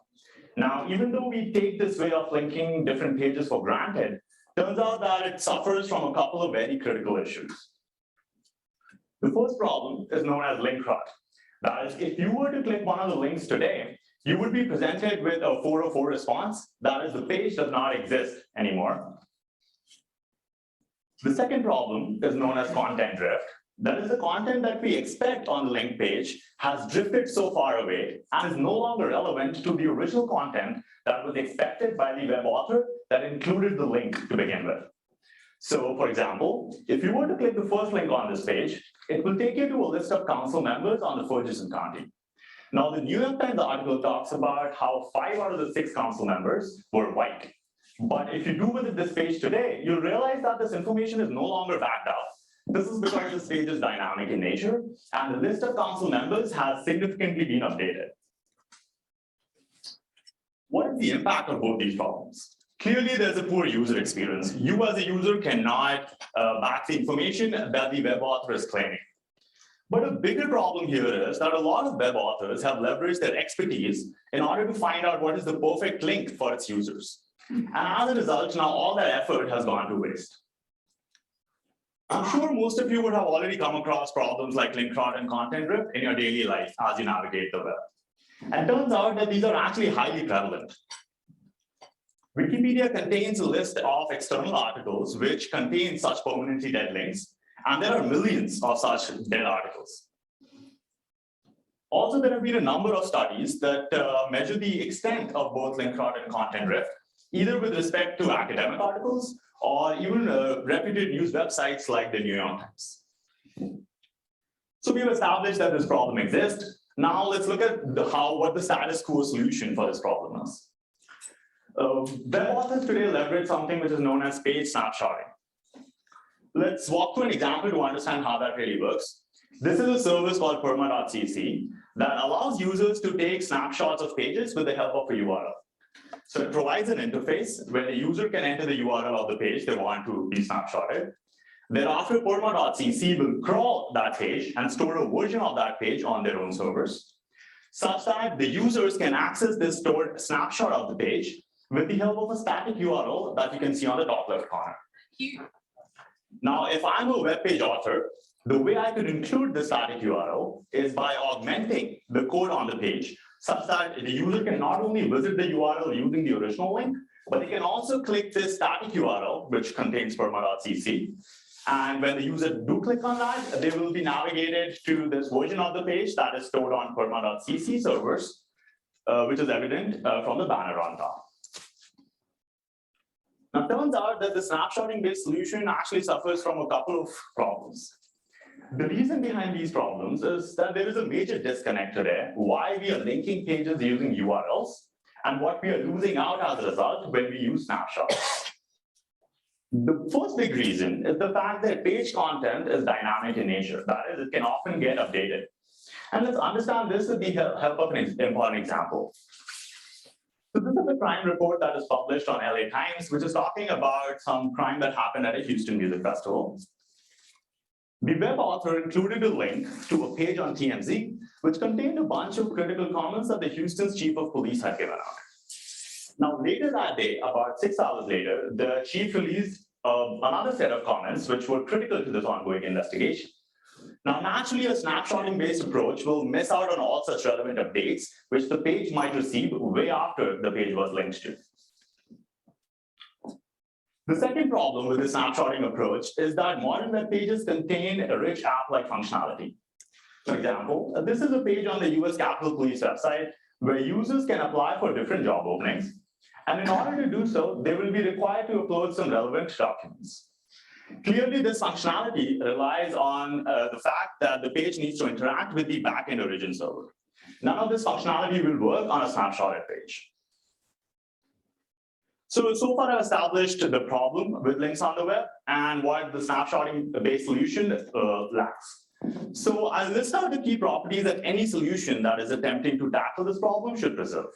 Now, even though we take this way of linking different pages for granted, turns out that it suffers from a couple of very critical issues. The first problem is known as link rot. That is, if you were to click one of the links today, you would be presented with a 404 response. That is, the page does not exist anymore. The second problem is known as content drift. That is, the content that we expect on the link page has drifted so far away and is no longer relevant to the original content that was expected by the web author that included the link to begin with. So, for example, if you were to click the first link on this page, it will take you to a list of council members on the Ferguson County. Now, the New York Times article talks about how 5 out of the 6 council members were white. But if you do visit this page today, you'll realize that this information is no longer backed up. This is because this page is dynamic in nature, and the list of council members has significantly been updated. What is the impact of both these problems? Clearly, there's a poor user experience. You as a user cannot back the information that the web author is claiming. But a bigger problem here is that a lot of web authors have leveraged their expertise in order to find out what is the perfect link for its users. And as a result, now all that effort has gone to waste. I'm sure most of you would have already come across problems like link rot and content drift in your daily life as you navigate the web. And it turns out that these are actually highly prevalent. Wikipedia contains a list of external articles which contain such permanently dead links, and there are millions of such dead articles. Also, there have been a number of studies that measure the extent of both link rot and content drift, either with respect to academic articles or even reputed news websites like the New York Times. So we've established that this problem exists. Now let's look at what the status quo solution for this problem is. Web authors today leverage something which is known as page snapshotting. Let's walk through an example to understand how that really works. This is a service called perma.cc that allows users to take snapshots of pages with the help of a URL. So it provides an interface where the user can enter the URL of the page they want to be snapshotted. Thereafter, perma.cc will crawl that page and store a version of that page on their own servers, such that the users can access this stored snapshot of the page with the help of a static URL that you can see on the top left corner. Now, if I'm a web page author, the way I could include the static URL is by augmenting the code on the page such that the user can not only visit the URL using the original link, but they can also click this static URL, which contains perma.cc. And when the user do click on that, they will be navigated to this version of the page that is stored on perma.cc servers, which is evident from the banner on top. Now, it turns out that the snapshotting-based solution actually suffers from a couple of problems. The reason behind these problems is that there is a major disconnect today why we are linking pages using URLs and what we are losing out as a result when we use snapshots. The first big reason is the fact that page content is dynamic in nature. That is, it can often get updated. And let's understand this with the help of an important example. So this is a crime report that is published on LA Times, which is talking about some crime that happened at a Houston music festival. The web author included a link to a page on TMZ, which contained a bunch of critical comments that the Houston's chief of police had given out. Now, later that day, about 6 hours later, the chief released another set of comments which were critical to this ongoing investigation. Now, naturally, a snapshotting-based approach will miss out on all such relevant updates, which the page might receive way after the page was linked to. The second problem with the snapshotting approach is that modern web pages contain a rich app-like functionality. For example, this is a page on the US Capitol Police website where users can apply for different job openings. And in order to do so, they will be required to upload some relevant documents. Clearly, this functionality relies on the fact that the page needs to interact with the backend origin server. None of this functionality will work on a snapshotted page. So far I've established the problem with links on the web and what the snapshotting-based solution lacks. So I'll list out the key properties that any solution that is attempting to tackle this problem should preserve.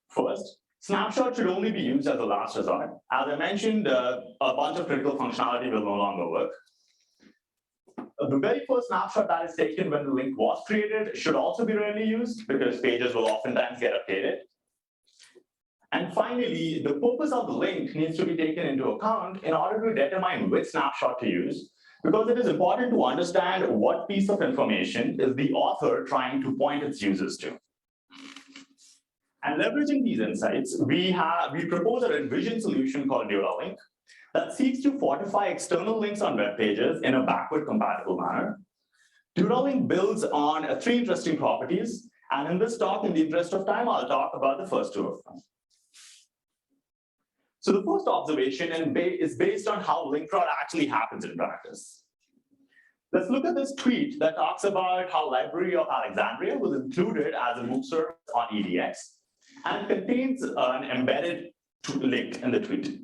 First, snapshot should only be used as a last resort. As I mentioned, a bunch of critical functionality will no longer work. The very first snapshot that is taken when the link was created should also be rarely used because pages will oftentimes get updated. And finally, the purpose of the link needs to be taken into account in order to determine which snapshot to use, because it is important to understand what piece of information is the author trying to point its users to. And leveraging these insights, we propose a revision solution called DuraLink that seeks to fortify external links on web pages in a backward compatible manner. DuraLink builds on 3 interesting properties, and in this talk, in the interest of time, I'll talk about the first 2 of them. So the first observation is based on how link rot actually happens in practice. Let's look at this tweet that talks about how Library of Alexandria was included as a MOOC service on EDX, and contains an embedded link in the tweet.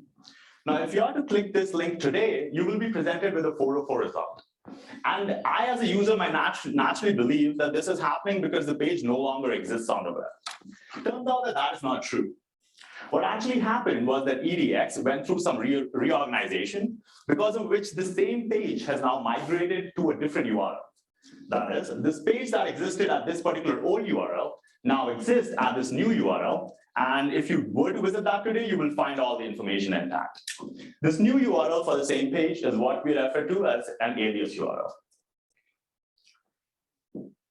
Now, if you are to click this link today, you will be presented with a 404 result. And I, as a user, might naturally believe that this is happening because the page no longer exists on the web. Turns out that that is not true. What actually happened was that EDX went through some reorganization, because of which the same page has now migrated to a different URL. That is, this page that existed at this particular old URL now exists at this new URL. And if you were to visit that today, you will find all the information intact. This new URL for the same page is what we refer to as an alias URL.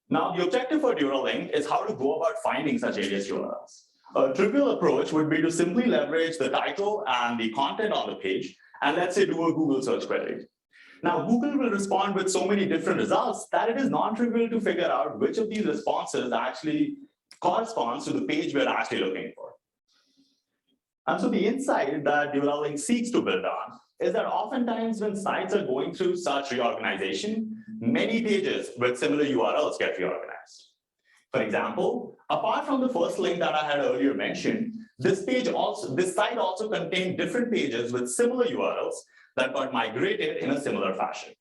Now, the objective for Duralink is how to go about finding such alias URLs. A trivial approach would be to simply leverage the title and the content on the page, and let's say do a Google search query. Now, Google will respond with so many different results that it is non-trivial to figure out which of these responses actually corresponds to the page we're actually looking for. And so the insight that Duralink seeks to build on is that oftentimes when sites are going through such reorganization, many pages with similar URLs get reorganized. For example, apart from the first link that I had earlier mentioned, this site also contained different pages with similar URLs that got migrated in a similar fashion.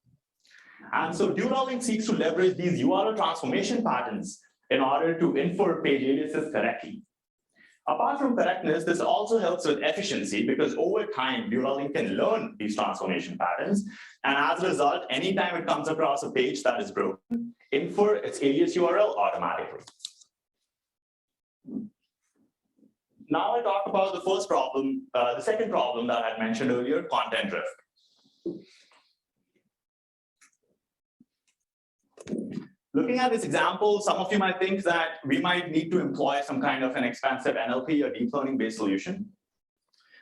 And so Duralink seeks to leverage these URL transformation patterns in order to infer page aliases correctly. Apart from correctness, this also helps with efficiency because over time, Duralink can learn these transformation patterns. And as a result, anytime it comes across a page that is broken, infer its alias URL automatically. Now I'll talk about the first problem, the second problem that I had mentioned earlier, content drift. Looking at this example, some of you might think that we might need to employ some kind of an expensive NLP or deep learning based solution.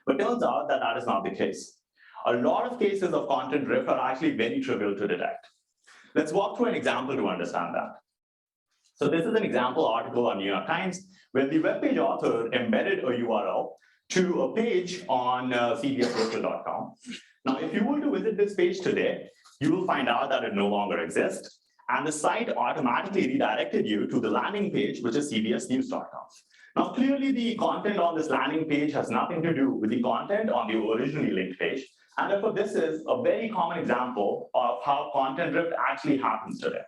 But turns out that that is not the case. A lot of cases of content drift are actually very trivial to detect. Let's walk through an example to understand that. So this is an example article on New York Times where the web page author embedded a URL to a page on cbslocal.com. Now, if you were to visit this page today, you will find out that it no longer exists. And the site automatically redirected you to the landing page, which is cbsnews.com. Now, clearly, the content on this landing page has nothing to do with the content on the originally linked page. And therefore, this is a very common example of how content drift actually happens today.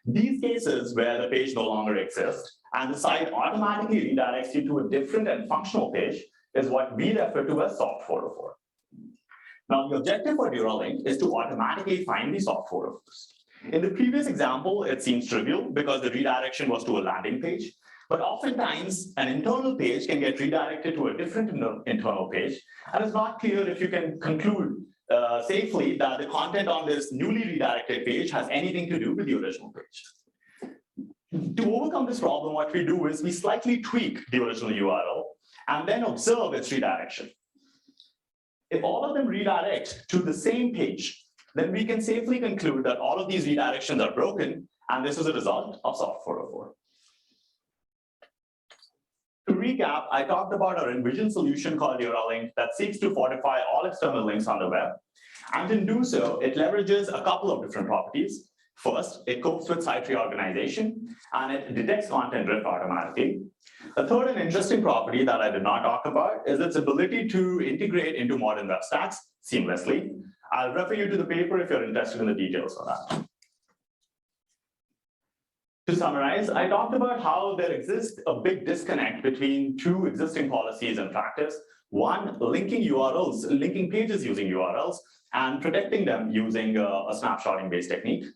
These cases where the page no longer exists and the site automatically redirects you to a different and functional page is what we refer to as soft 404. Now, the objective for Duralink is to automatically find the soft 404s. In the previous example, it seems trivial because the redirection was to a landing page. But oftentimes, an internal page can get redirected to a different internal page. And it's not clear if you can conclude safely that the content on this newly redirected page has anything to do with the original page. To overcome this problem, what we do is we slightly tweak the original URL and then observe its redirection. If all of them redirect to the same page, then we can safely conclude that all of these redirections are broken, and this is a result of soft 404. To recap, I talked about our envisioned solution called Duralink that seeks to fortify all external links on the web. And in do so, it leverages a couple of different properties. First, it copes with site reorganization, and it detects content drift automatically. The third and interesting property that I did not talk about is its ability to integrate into modern web stacks seamlessly. I'll refer you to the paper if you're interested in the details of that. To summarize, I talked about how there exists a big disconnect between two existing policies in practice. One, linking URLs, linking pages using URLs, and protecting them using a snapshotting-based technique.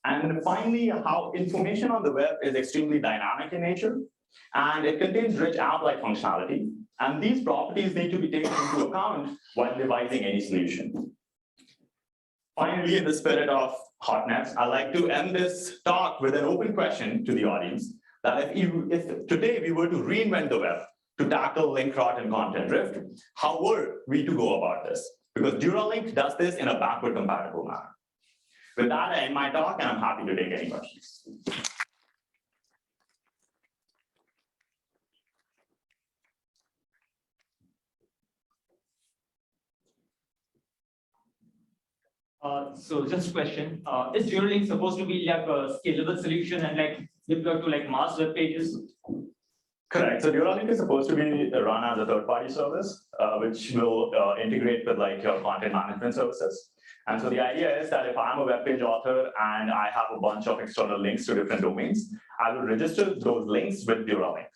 And finally, how information on the web is extremely dynamic in nature, and it contains rich app-like functionality. And these properties need to be taken into account while devising any solution. Finally, in the spirit of hotnets, I'd like to end this talk with an open question to the audience, that if today we were to reinvent the web to tackle link rot and content drift, how were we to go about this? Because Duralink does this in a backward compatible manner. With that, I end my talk, and I'm happy to take any questions. So just a question, is Duralink supposed to be like a scalable solution and like deployed to like mass web pages? Correct. So Duralink is supposed to be run as a third-party service, which will integrate with like your content management services. And so the idea is that if I'm a web page author and I have a bunch of external links to different domains, I will register those links with Duralink.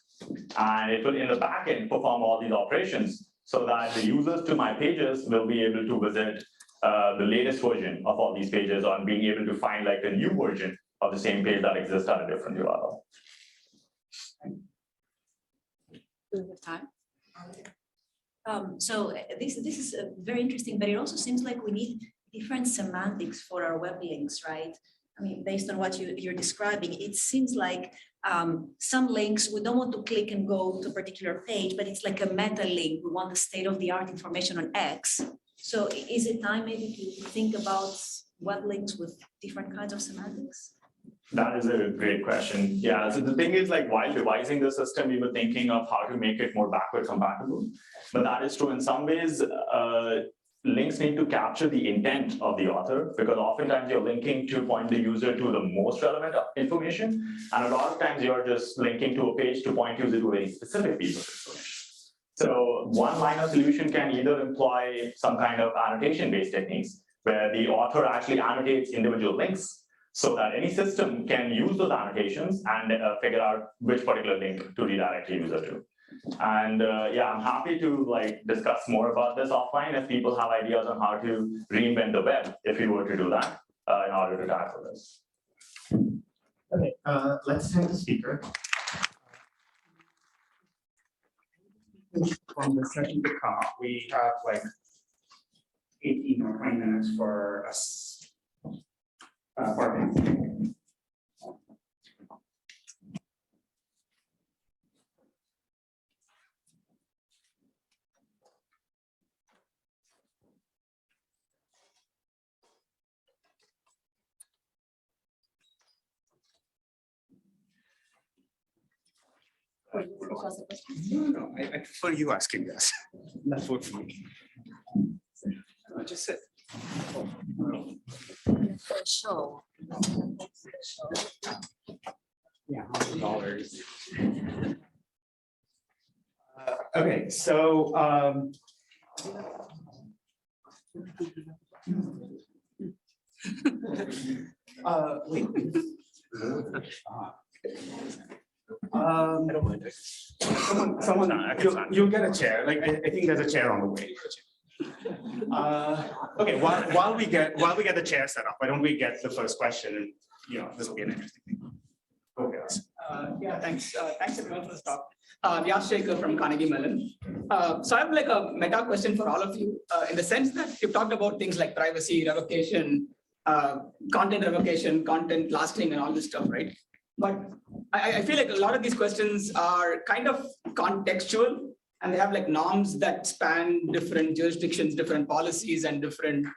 And it will, in the backend, perform all these operations so that the users to my pages will be able to visit the latest version of all these pages, or being able to find like a new version of the same page that exists at a different URL. Do we have time? So this is very interesting, but it also seems like we need different semantics for our web links, right? I mean, based on what you're describing, it seems like some links, we don't want to click and go to a particular page, but it's like a meta link. We want the state-of-the-art information on X. So is it time maybe to think about web links with different kinds of semantics? That is a great question. Yeah, so the thing is, like, while devising the system, we were thinking of how to make it more backward compatible. But that is true in some ways. Links need to capture the intent of the author, because oftentimes you're linking to point the user to the most relevant information. And a lot of times you're just linking to a page to point user to a very specific piece of information. So one liner solution can either employ some kind of annotation-based techniques, where the author actually annotates individual links, so that any system can use those annotations and figure out which particular link to redirect the user to. And yeah, I'm happy to like discuss more about this offline if people have ideas on how to reinvent the web, if we were to do that in order to tackle this. Okay, let's thank the speaker. From the session to come, we have like 18 or 20 minutes for us. No, I prefer you asking us. That's what for me. Just sit. Show. Yeah, $100. Okay, so wait. I don't mind. Someone, you'll get a chair. Like I think there's a chair on the way. Okay, while we get the chair set up, why don't we get the first question? And you know, this will be an interesting thing. Okay. Yeah, thanks. Thanks everyone for the talk. Yash Shekhar from Carnegie Mellon. So I have like a meta question for all of you, in the sense that you've talked about things like privacy, revocation, content revocation, content lasting, and all this stuff, right? But I feel like a lot of these questions are kind of contextual, and they have like norms that span different jurisdictions, different policies, and different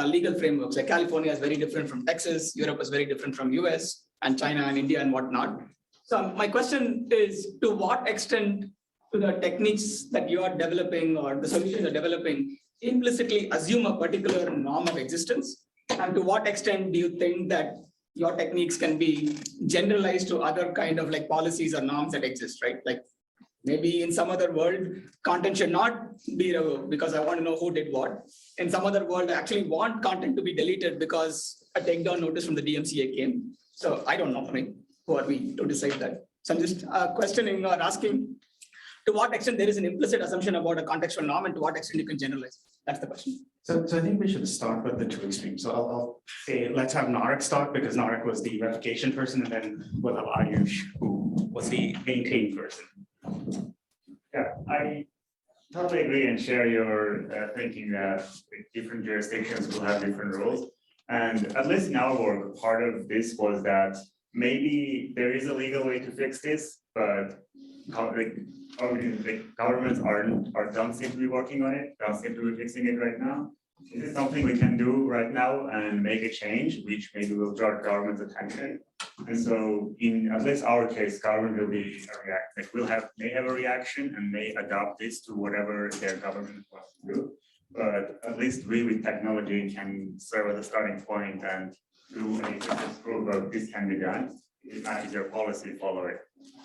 legal frameworks. Like California is very different from Texas, Europe is very different from US, and China and India and whatnot. So my question is, to what extent do the techniques that you are developing or the solutions you're developing implicitly assume a particular norm of existence? And to what extent do you think that your techniques can be generalized to other kind of like policies or norms that exist, right? Like maybe in some other world, content should not be revoked because I want to know who did what. In some other world, I actually want content to be deleted because a takedown notice from the DMCA came. So I don't know, I mean, who are we to decide that? So I'm just questioning or asking to what extent there is an implicit assumption about a contextual norm and to what extent you can generalize. That's the question. So I think we should start with the two extremes. So I'll say, let's have Narek start, because Narek was the revocation person, and then we'll have Ayush, who was the maintain person. Yeah, I totally agree and share your thinking that different jurisdictions will have different rules. And at least in our work, part of this was that maybe there is a legal way to fix this, but governments don't seem to be working on it, don't seem to be fixing it right now. Is it something we can do right now and make a change, which maybe will draw the government's attention? And so in at least our case, government will be may have a reaction and may adopt this to whatever their government wants to do. But at least we with technology can serve as a starting point and do a proof of this can be done. It matches your policy, follow it.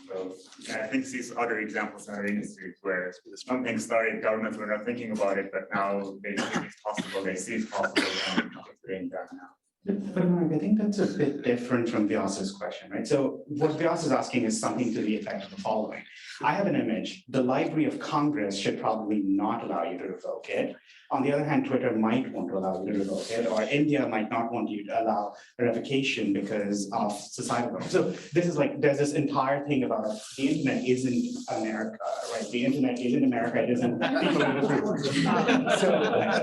So I think these other examples in our industry where something started, governments were not thinking about it, but now they think it's possible, they see it's possible, and it's being done now. But Mark, I think that's a bit different from Vyas's question, right? So what Vyas is asking is something to the effect of the following. I have an image. The Library of Congress should probably not allow you to revoke it. On the other hand, Twitter might want to allow you to revoke it, or India might not want you to allow revocation because of societal. So this is like, there's this entire thing about the internet isn't America, right? The internet isn't America, it isn't people.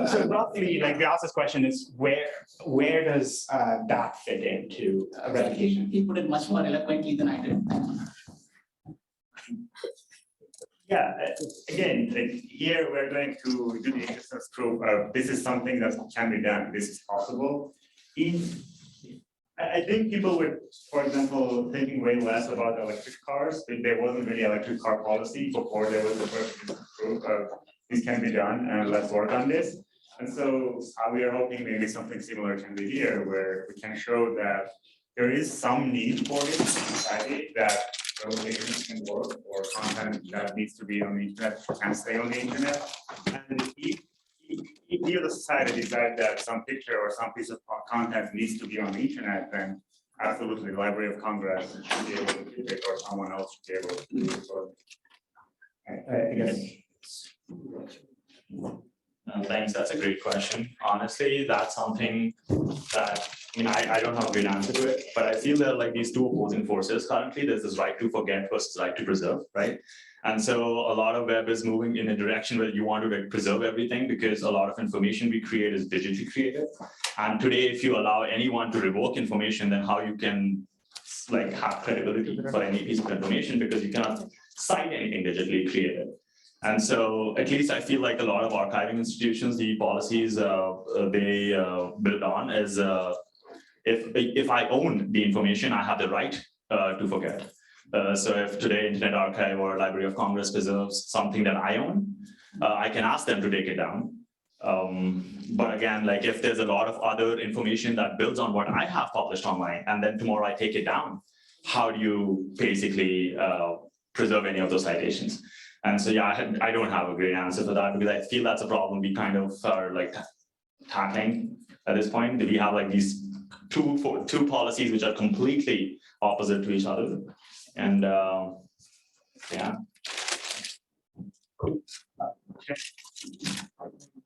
So roughly, like Vyas's question is, where does that fit into revocation? He put it much more eloquently than I did. Yeah, again, like here we're going to do the existence proof of this is something that can be done, this is possible. I think people were, for example, thinking way less about electric cars. There wasn't really electric car policy before there was the first proof of this can be done and let's work on this. And so we are hoping maybe something similar can be here where we can show that there is some need for this in society, that revocations can work or content that needs to be on the internet can stay on the internet. And if the society decides that some picture or some piece of content needs to be on the internet, then absolutely the Library of Congress should be able to do it, or someone else should be able to do it. So I guess. Thanks, that's a great question. Honestly, that's something that, I don't have a great answer to it, but I feel there are like these two opposing forces currently. There's this right to forget versus right to preserve, right? And so a lot of web is moving in a direction where you want to like preserve everything because a lot of information we create is digitally created. And today, if you allow anyone to revoke information, then how you can like have credibility for any piece of information because you cannot cite anything digitally created. And so at least I feel like a lot of archiving institutions, the policies they build on is if I own the information, I have the right to forget. So if today Internet Archive or Library of Congress preserves something that I own, I can ask them to take it down. But again, like if there's a lot of other information that builds on what I have published online, and then tomorrow I take it down, how do you basically preserve any of those citations? And so, yeah, I don't have a great answer for that because I feel that's a problem we kind of are like tackling at this point. We have like these two policies which are completely opposite to each other. And yeah.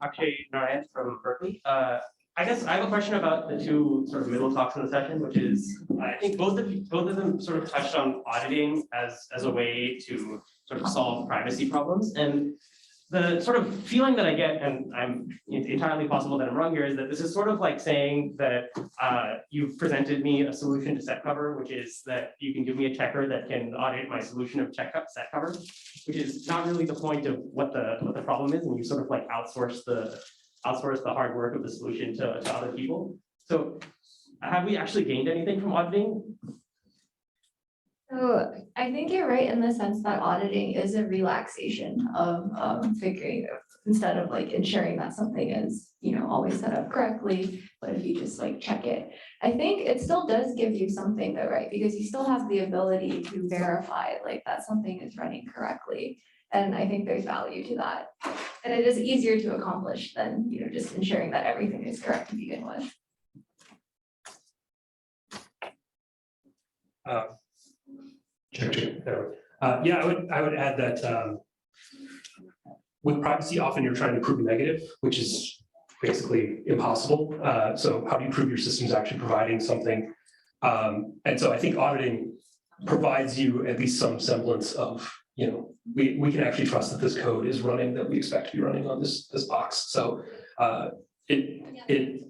Akshay Narayan from Berkeley. I guess I have a question about the two sort of middle talks in the session, which is I think both of them sort of touched on auditing as a way to sort of solve privacy problems. And the sort of feeling that I get, and it's entirely possible that I'm wrong here, is that this is sort of like saying that you've presented me a solution to set cover, which is that you can give me a checker that can audit my solution of set cover, which is not really the point of what the problem is, and you sort of like outsource the hard work of the solution to other people. So have we actually gained anything from auditing? So I think you're right in the sense that auditing is a relaxation of figuring instead of like ensuring that something is, always set up correctly, but if you just like check it. I think it still does give you something though, right? Because you still have the ability to verify like that something is running correctly. And I think there's value to that. And it is easier to accomplish than, just ensuring that everything is correct to begin with. Yeah, I would add that with privacy, often you're trying to prove a negative, which is basically impossible. So how do you prove your system's actually providing something? And so I think auditing provides you at least some semblance of, we can actually trust that this code is running that we expect to be running on this box. So it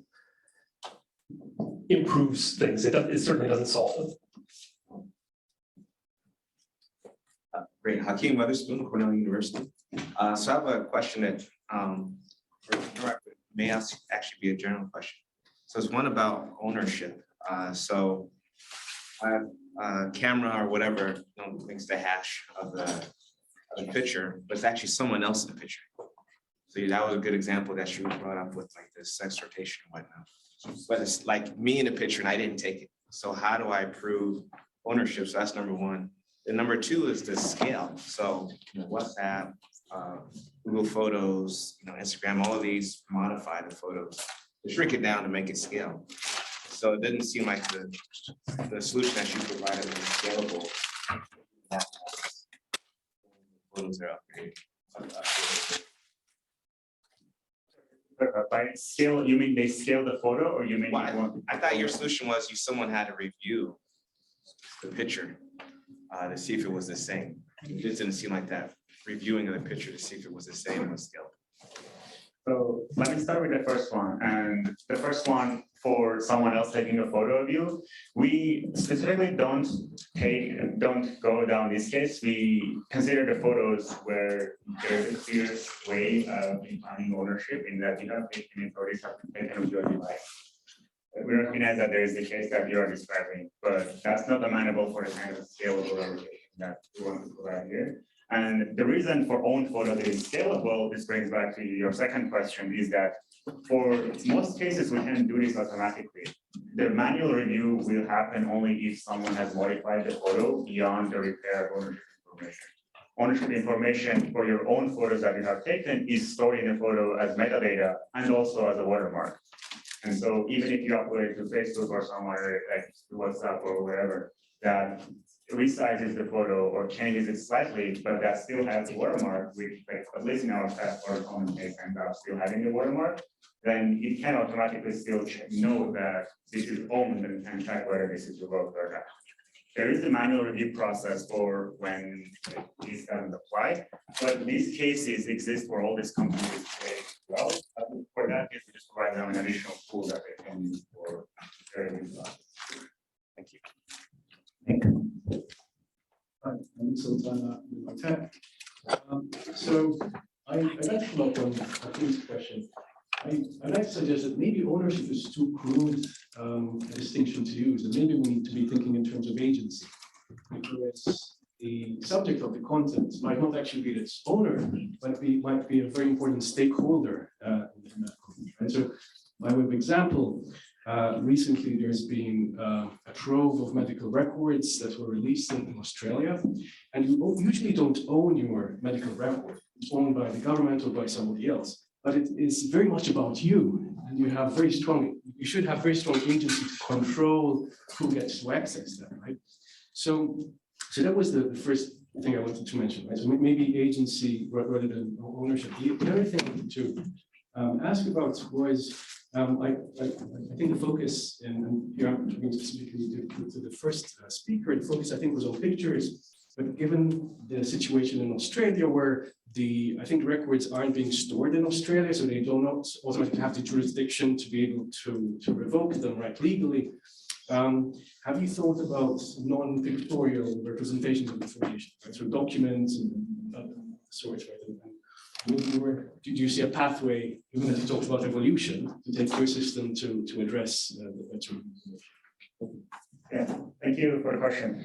improves things. It certainly doesn't solve them. Great, Hakeem Weatherspoon, Cornell University. So I have a question that may actually be a general question. So it's one about ownership. So I have a camera or whatever makes the hash of the picture, but it's actually someone else in the picture. So that was a good example that you brought up with like this sex rotation and whatnot. But it's like me in the picture and I didn't take it. So how do I prove ownership? So that's number one. And number two is the scale. So WhatsApp, Google Photos, Instagram, all of these modify the photos to shrink it down to make it scale. So it didn't seem like the solution that you provided was scalable. Photos are upgraded. By scale, you mean they scale the photo or you mean? Well, I thought your solution was someone had to review the picture to see if it was the same. It just didn't seem like that, reviewing of the picture to see if it was the same was scalable. So let me start with the first one. And the first one, for someone else taking a photo of you, we specifically don't go down this case. We consider the photos where there's a clear way of defining ownership in that you have taken in photos have been taken of your device. We recognize that there is the case that you are describing, but that's not amenable for the kind of scalable application that we want to provide here. And the reason for own photos is scalable, this brings back to your second question, is that for most cases, we can do this automatically. The manual review will happen only if someone has modified the photo beyond the repair ownership information. Ownership information for your own photos that you have taken is stored in the photo as metadata and also as a watermark. And so even if you upload it to Facebook or somewhere like WhatsApp or wherever, that resizes the photo or changes it slightly, but that still has the watermark, which like, at least in our past or common case ends up still having the watermark, then it can automatically still know that this is owned and can check whether this is revoked or not. There is a manual review process for when this doesn't apply, but these cases exist for all these companies today as well. For that, we just provide them an additional tool that they can use for their review process. Thank you. Hi, I'm Sultana Tech. So I'd like to follow up on Akin's question. I'd like to suggest that maybe ownership is too crude a distinction to use, and maybe we need to be thinking in terms of agency, because the subject of the content might not actually be its owner, but might be a very important stakeholder in that content. And so, by way of example, recently there's been a trove of medical records that were released in Australia, and you usually don't own your medical record. It's owned by the government or by somebody else. But it is very much about you, and you should have very strong agency to control who gets to access that, right? So that was the first thing I wanted to mention, right? So maybe agency rather than ownership. The other thing I wanted to ask about was, I think the focus, and here I'm talking specifically to the first speaker, the focus I think was on pictures. But given the situation in Australia where I think records aren't being stored in Australia, so they do not automatically have the jurisdiction to be able to revoke them right legally. Have you thought about non-pictorial representations of information, right? So documents and other sorts, right? Do you see a pathway, even as you talked about evolution, to take your system to address that sort of information? Yeah, thank you for the question.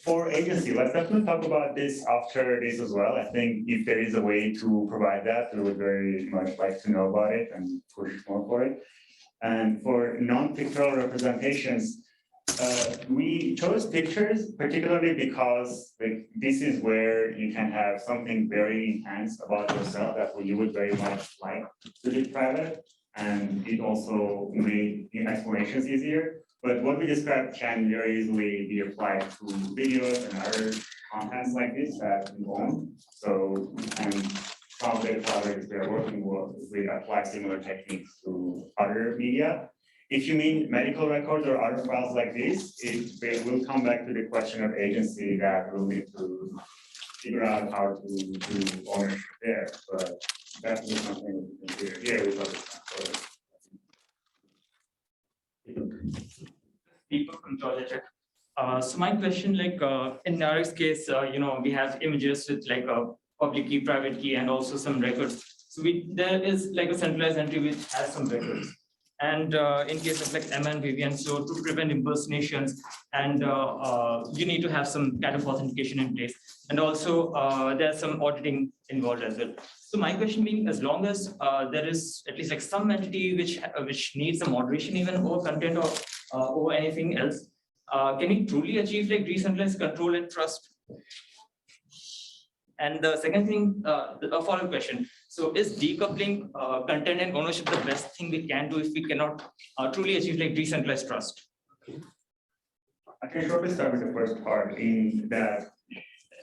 For agency, let's definitely talk about this after this as well. I think if there is a way to provide that, we would very much like to know about it and push more for it. And for non-pictorial representations, we chose pictures particularly because this is where you can have something very intense about yourself that you would very much like to be private, and it also made explanations easier. But what we described can very easily be applied to videos and other contents like this that we own. So, and some of the collaborators we are working with, we apply similar techniques to other media. If you mean medical records or other files like this, it will come back to the question of agency that we'll need to figure out how to do ownership there. But that's just something we can consider here. People from Georgia. So my question, like in Narek's case, we have images with like a public key, private key, and also some records. So there is like a centralized entry which has some records. And in case of like Emma and Vivian, so to prevent impersonations, and you need to have some kind of authentication in place. And also there's some auditing involved as well. So my question being, as long as there is at least like some entity which needs some moderation even over content or anything else, can we truly achieve like decentralized control and trust? And the second thing, a follow-up question. So is decoupling content and ownership the best thing we can do if we cannot truly achieve like decentralized trust? I can shortly start with the first part in that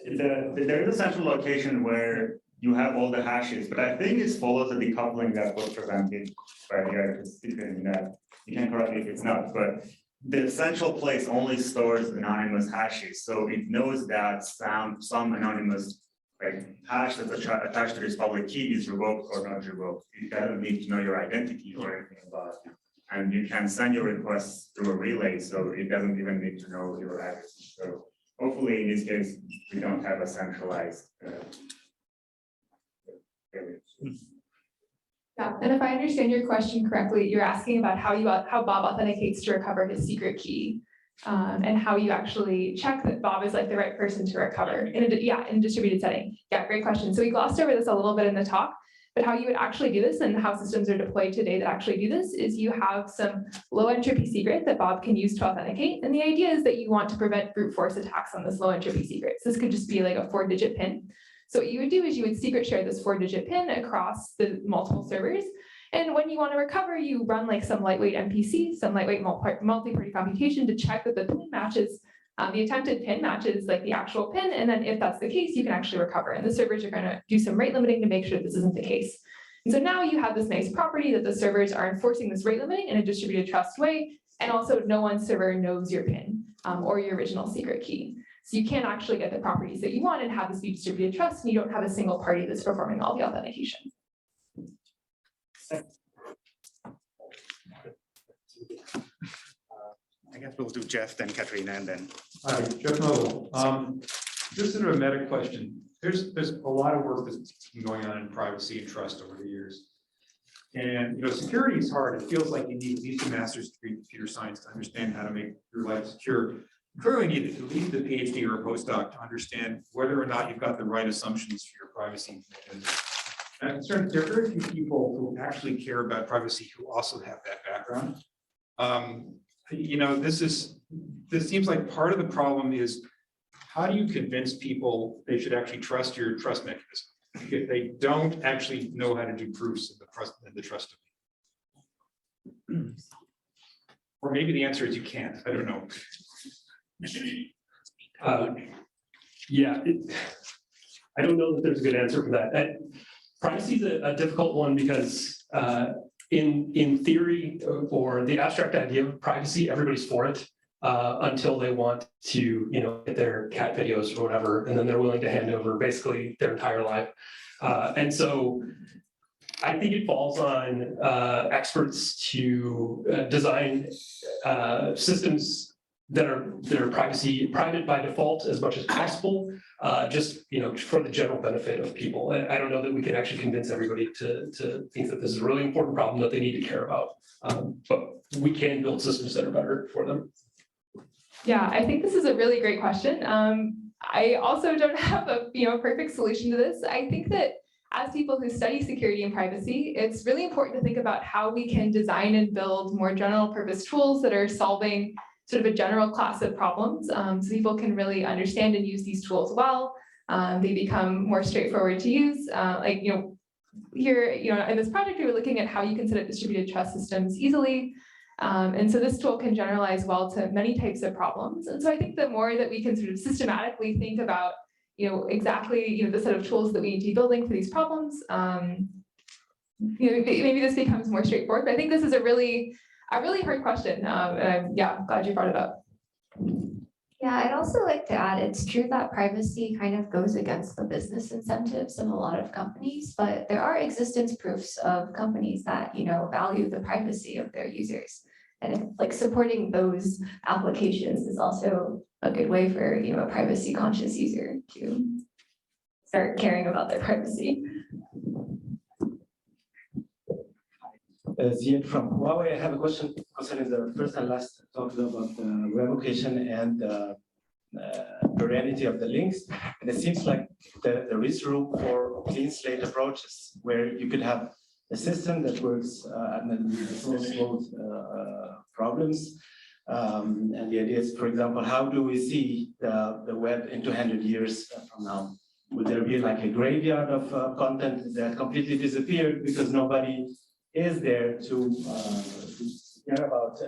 there is a central location where you have all the hashes, but I think it follows the decoupling that was presented by here, in that you can correct me if it's not, but the central place only stores anonymous hashes. So it knows that some anonymous hash that's attached to this public key is revoked or not revoked. It doesn't need to know your identity or anything about it. And you can send your requests through a relay, so it doesn't even need to know your address. So hopefully in this case, we don't have a centralized Yeah, and if I understand your question correctly, you're asking about how Bob authenticates to recover his secret key. And how you actually check that Bob is like the right person to recover in a distributed setting. Yeah, great question. So we glossed over this a little bit in the talk, but how you would actually do this and how systems are deployed today that actually do this is you have some low entropy secret that Bob can use to authenticate. And the idea is that you want to prevent brute force attacks on this low entropy secret. So this could just be like a 4-digit PIN. So what you would do is you would secret share this 4-digit PIN across the multiple servers. And when you want to recover, you run like some lightweight MPC, some lightweight multi-party computation to check that the PIN matches, the attempted PIN matches like the actual PIN. And then if that's the case, you can actually recover. And the servers are going to do some rate limiting to make sure this isn't the case. And so now you have this nice property that the servers are enforcing this rate limiting in a distributed trust way. And also no one server knows your PIN or your original secret key. So you can actually get the properties that you want and have this be distributed trust, and you don't have a single party that's performing all the authentication. I guess we'll do Jeff, then Katrina, and then. Hi, Jeff Noble. This is sort of a meta question. There's a lot of work that's been going on in privacy and trust over the years. And security is hard. It feels like you need at least a master's degree in computer science to understand how to make your life secure. You clearly need at least a PhD or a postdoc to understand whether or not you've got the right assumptions for your privacy. And I'm concerned there are very few people who actually care about privacy who also have that background. This seems like part of the problem is how do you convince people they should actually trust your trust mechanism if they don't actually know how to do proofs in the trust domain? Or maybe the answer is you can't. I don't know. I don't know that there's a good answer for that. Privacy is a difficult one because in theory or the abstract idea of privacy, everybody's for it until they want to, get their cat videos or whatever, and then they're willing to hand over basically their entire life. And so I think it falls on experts to design systems that are private by default as much as possible, just for the general benefit of people. I don't know that we can actually convince everybody to think that this is a really important problem that they need to care about, but we can build systems that are better for them. Yeah, I think this is a really great question. I also don't have a perfect solution to this. I think that as people who study security and privacy, it's really important to think about how we can design and build more general purpose tools that are solving sort of a general class of problems, so people can really understand and use these tools well. They become more straightforward to use. Here, in this project, we were looking at how you can set up distributed trust systems easily. And so this tool can generalize well to many types of problems. And so I think the more that we can sort of systematically think about, exactly, the set of tools that we need to be building for these problems, maybe this becomes more straightforward. But I think this is a really hard question. And I'm glad you brought it up. Yeah, I'd also like to add, it's true that privacy kind of goes against the business incentives of a lot of companies, but there are existence proofs of companies that, value the privacy of their users. And supporting those applications is also a good way for, a privacy conscious user to start caring about their privacy. Ziad from Huawei. I have a question concerning the first and last talk about the revocation and the plurality of the links. And it seems like there is room for clean slate approaches where you could have a system that works and then solves both problems. And the idea is, for example, how do we see the web in 200 years from now? would there be like a graveyard of content that completely disappeared because nobody is there to care about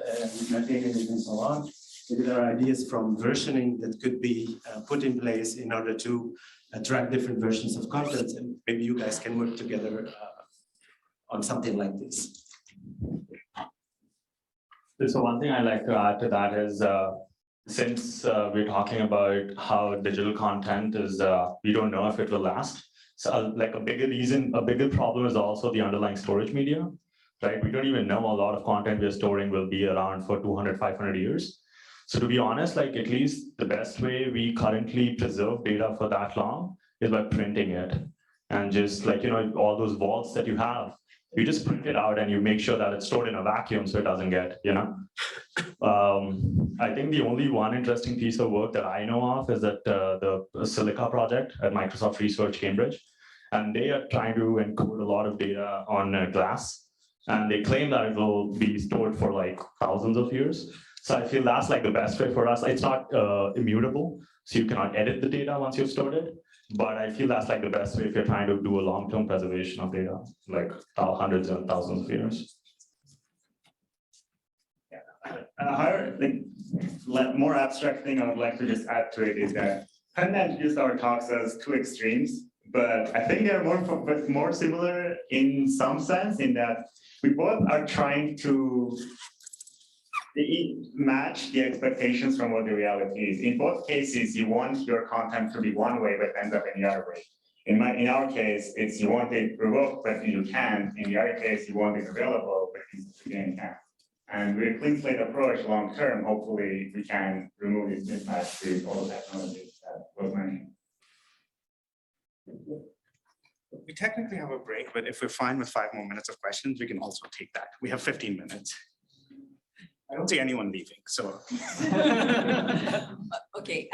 maintaining it and so on? Maybe there are ideas from versioning that could be put in place in order to track different versions of content, and maybe you guys can work together on something like this. So one thing I'd like to add to that is, since we're talking about how digital content is, we don't know if it will last. So like a bigger problem is also the underlying storage media, right? We don't even know a lot of content we're storing will be around for 200, 500 years. So to be honest, like at least the best way we currently preserve data for that long is by printing it. And just like, all those vaults that you have, you just print it out and you make sure that it's stored in a vacuum so it doesn't get, I think the only one interesting piece of work that I know of is that the Silica project at Microsoft Research Cambridge, and they are trying to encode a lot of data on glass, and they claim that it will be stored for like thousands of years. So I feel that's like the best way for us. It's not immutable, so you cannot edit the data once you've stored it. But I feel that's like the best way if you're trying to do a long-term preservation of data, like hundreds and thousands of years. However, more abstract thing I would like to just add to it is that Panda introduced our talks as two extremes, but I think they're more similar in some sense, in that we both are trying to match the expectations from what the reality is. In both cases, you want your content to be one way, but ends up in the other way. In our case, it's you want it revoked, but you can't. In the other case, you want it available, but you can't. And with a clean slate approach, long term, hopefully we can remove this mismatch with all the technologies that was mentioned. We technically have a break, but if we're fine with 5 more minutes of questions, we can also take that. We have 15 minutes. I don't see anyone leaving, so. Okay,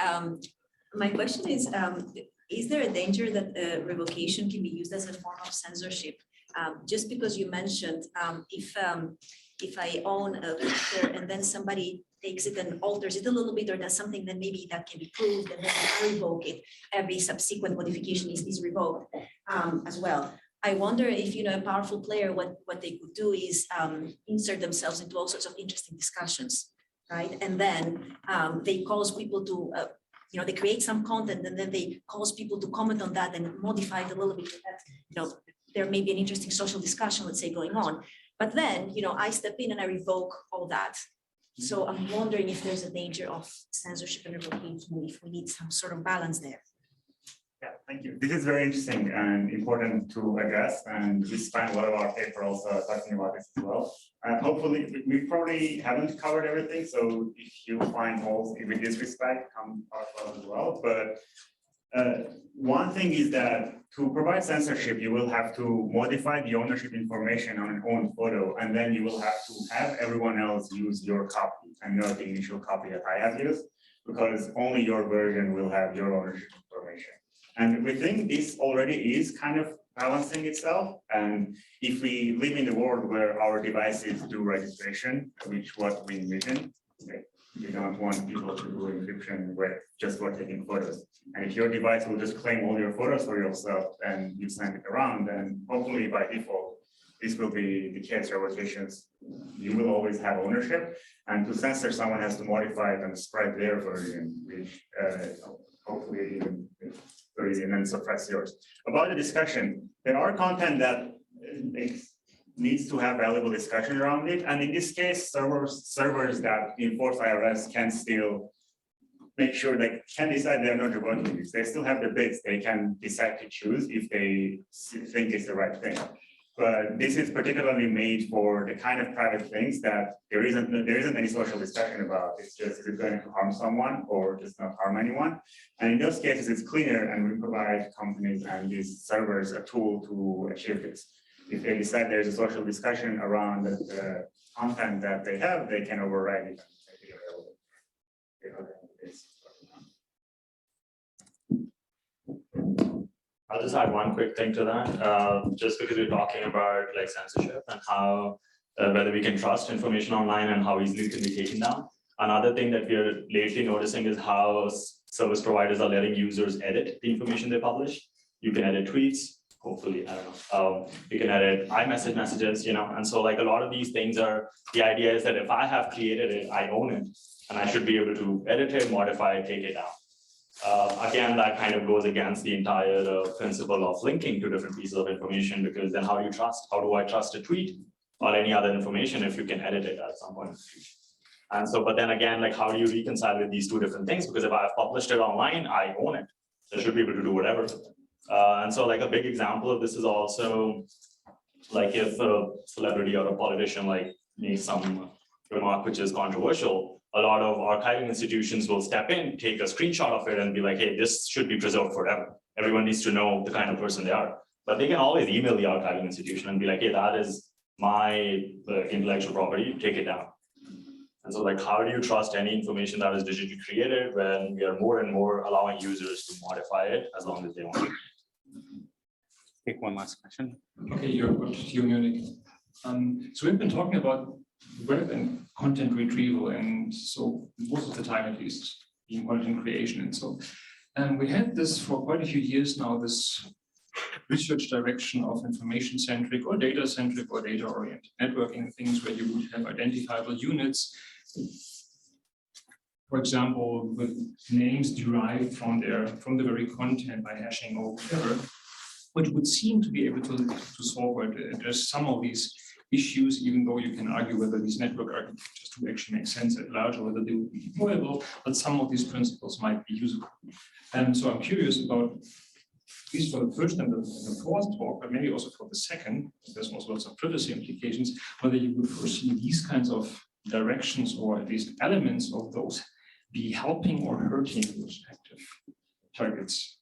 my question is there a danger that revocation can be used as a form of censorship? Just because you mentioned if I own a picture and then somebody takes it and alters it a little bit or does something, then maybe that can be proved and then I revoke it. Every subsequent modification is revoked as well. I wonder if, a powerful player, what they could do is insert themselves into all sorts of interesting discussions, right? And then they cause people to, they create some content and then they cause people to comment on that and modify it a little bit. That, there may be an interesting social discussion, let's say, going on. But then, I step in and I revoke all that. So I'm wondering if there's a danger of censorship and revocation, if we need some sort of balance there. Yeah, thank you. This is very interesting and important to address, and we spent a lot of our paper also talking about this as well. Hopefully, we probably haven't covered everything, so if you find holes with this respect, come talk about it as well. But one thing is that to provide censorship, you will have to modify the ownership information on an own photo, and then you will have to have everyone else use your copy and not the initial copy that I have used, because only your version will have your ownership information. And we think this already is kind of balancing itself. And if we live in the world where our devices do registration, which what we envision, we don't want people to do encryption with just for taking photos. And if your device will just claim all your photos for yourself and you send it around, then hopefully by default, this will be the case. Revocations, you will always have ownership. And to censor, someone has to modify it and spread their version, which hopefully even and then suppress yours. About the discussion, there are content that needs to have valuable discussion around it. And in this case, servers that enforce IRS can still make sure they can decide they're not revoking this. They still have the bits they can decide to choose if they think it's the right thing. But this is particularly made for the kind of private things that there isn't any social discussion about. It's just, is it going to harm someone or just not harm anyone? And in those cases, it's cleaner, and we provide companies and these servers a tool to achieve this. If they decide there's a social discussion around the content that they have, they can override it and make it available. I'll just add one quick thing to that, just because we're talking about like censorship and how whether we can trust information online and how easily it can be taken down. Another thing that we are lately noticing is how service providers are letting users edit the information they publish. You can edit tweets, hopefully, I don't know. You can edit iMessage messages, and so like a lot of these things are, the idea is that if I have created it, I own it, and I should be able to edit it, modify it, take it down. Again, that kind of goes against the entire principle of linking to different pieces of information, because then how do you trust? How do I trust a tweet or any other information if you can edit it at some point in the future? And so, but then again, like how do you reconcile with these two different things? Because if I've published it online, I own it. So I should be able to do whatever. And so like a big example of this is also like if a celebrity or a politician like makes some remark which is controversial, a lot of archiving institutions will step in, take a screenshot of it and be like, hey, this should be preserved forever. Everyone needs to know the kind of person they are. But they can always email the archiving institution and be like, hey, that is my intellectual property, take it down. And so like, how do you trust any information that is digitally created when we are more and more allowing users to modify it as long as they want to? Take one last question. Okay, you're Munich. So we've been talking about web and content retrieval, and so most of the time at least being content creation. And so we had this for quite a few years now, this research direction of information-centric or data-centric or data-oriented networking, things where you would have identifiable units, for example, with names derived from the very content by hashing or whatever, which would seem to be able to solve or address some of these issues, even though you can argue whether these network architectures do actually make sense at large or whether they would be deployable, but some of these principles might be usable. And so I'm curious about, at least for the first and the fourth talk, but maybe also for the second, there's also lots of privacy implications, whether you would foresee these kinds of directions or at least elements of those be helping or hurting the respective targets.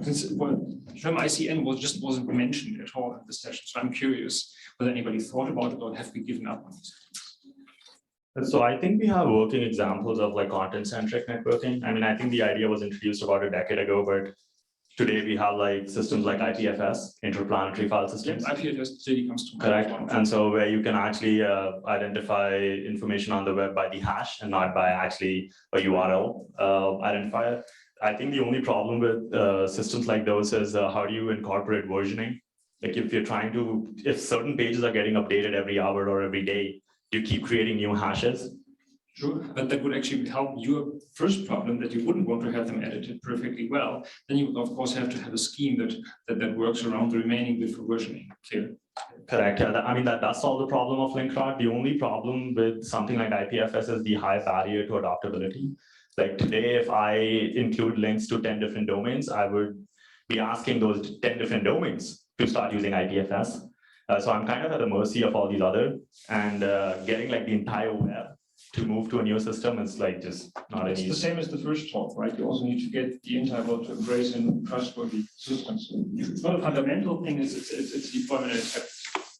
Since term ICN wasn't mentioned at all in the session, so I'm curious whether anybody thought about it or have we given up on these. So I think we have working examples of like content-centric networking. I mean, I think the idea was introduced about a decade ago, but today we have like systems like IPFS, interplanetary file systems. IPFS really comes to correct. And so where you can actually identify information on the web by the hash and not by actually a URL identifier. I think the only problem with systems like those is how do you incorporate versioning? Like if you're trying to, if certain pages are getting updated every hour or every day, you keep creating new hashes. Sure, but that would actually help your first problem that you wouldn't want to have them edited perfectly well. Then you would of course have to have a scheme that works around the remaining bit for versioning. Clear? Correct. Yeah, I mean that does solve the problem of link rot. The only problem with something like IPFS is the high barrier to adaptability. Like today, if I include links to 10 different domains, I would be asking those 10 different domains to start using IPFS. So I'm kind of at the mercy of all these other, and getting like the entire web to move to a new system is like just not It's easy. the same as the first talk, right? You also need to get the entire world to embrace and trustworthy systems. It's not a fundamental thing, it's deployment and acceptance.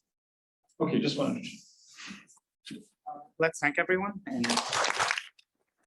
Okay, just wanted to. Let's thank everyone and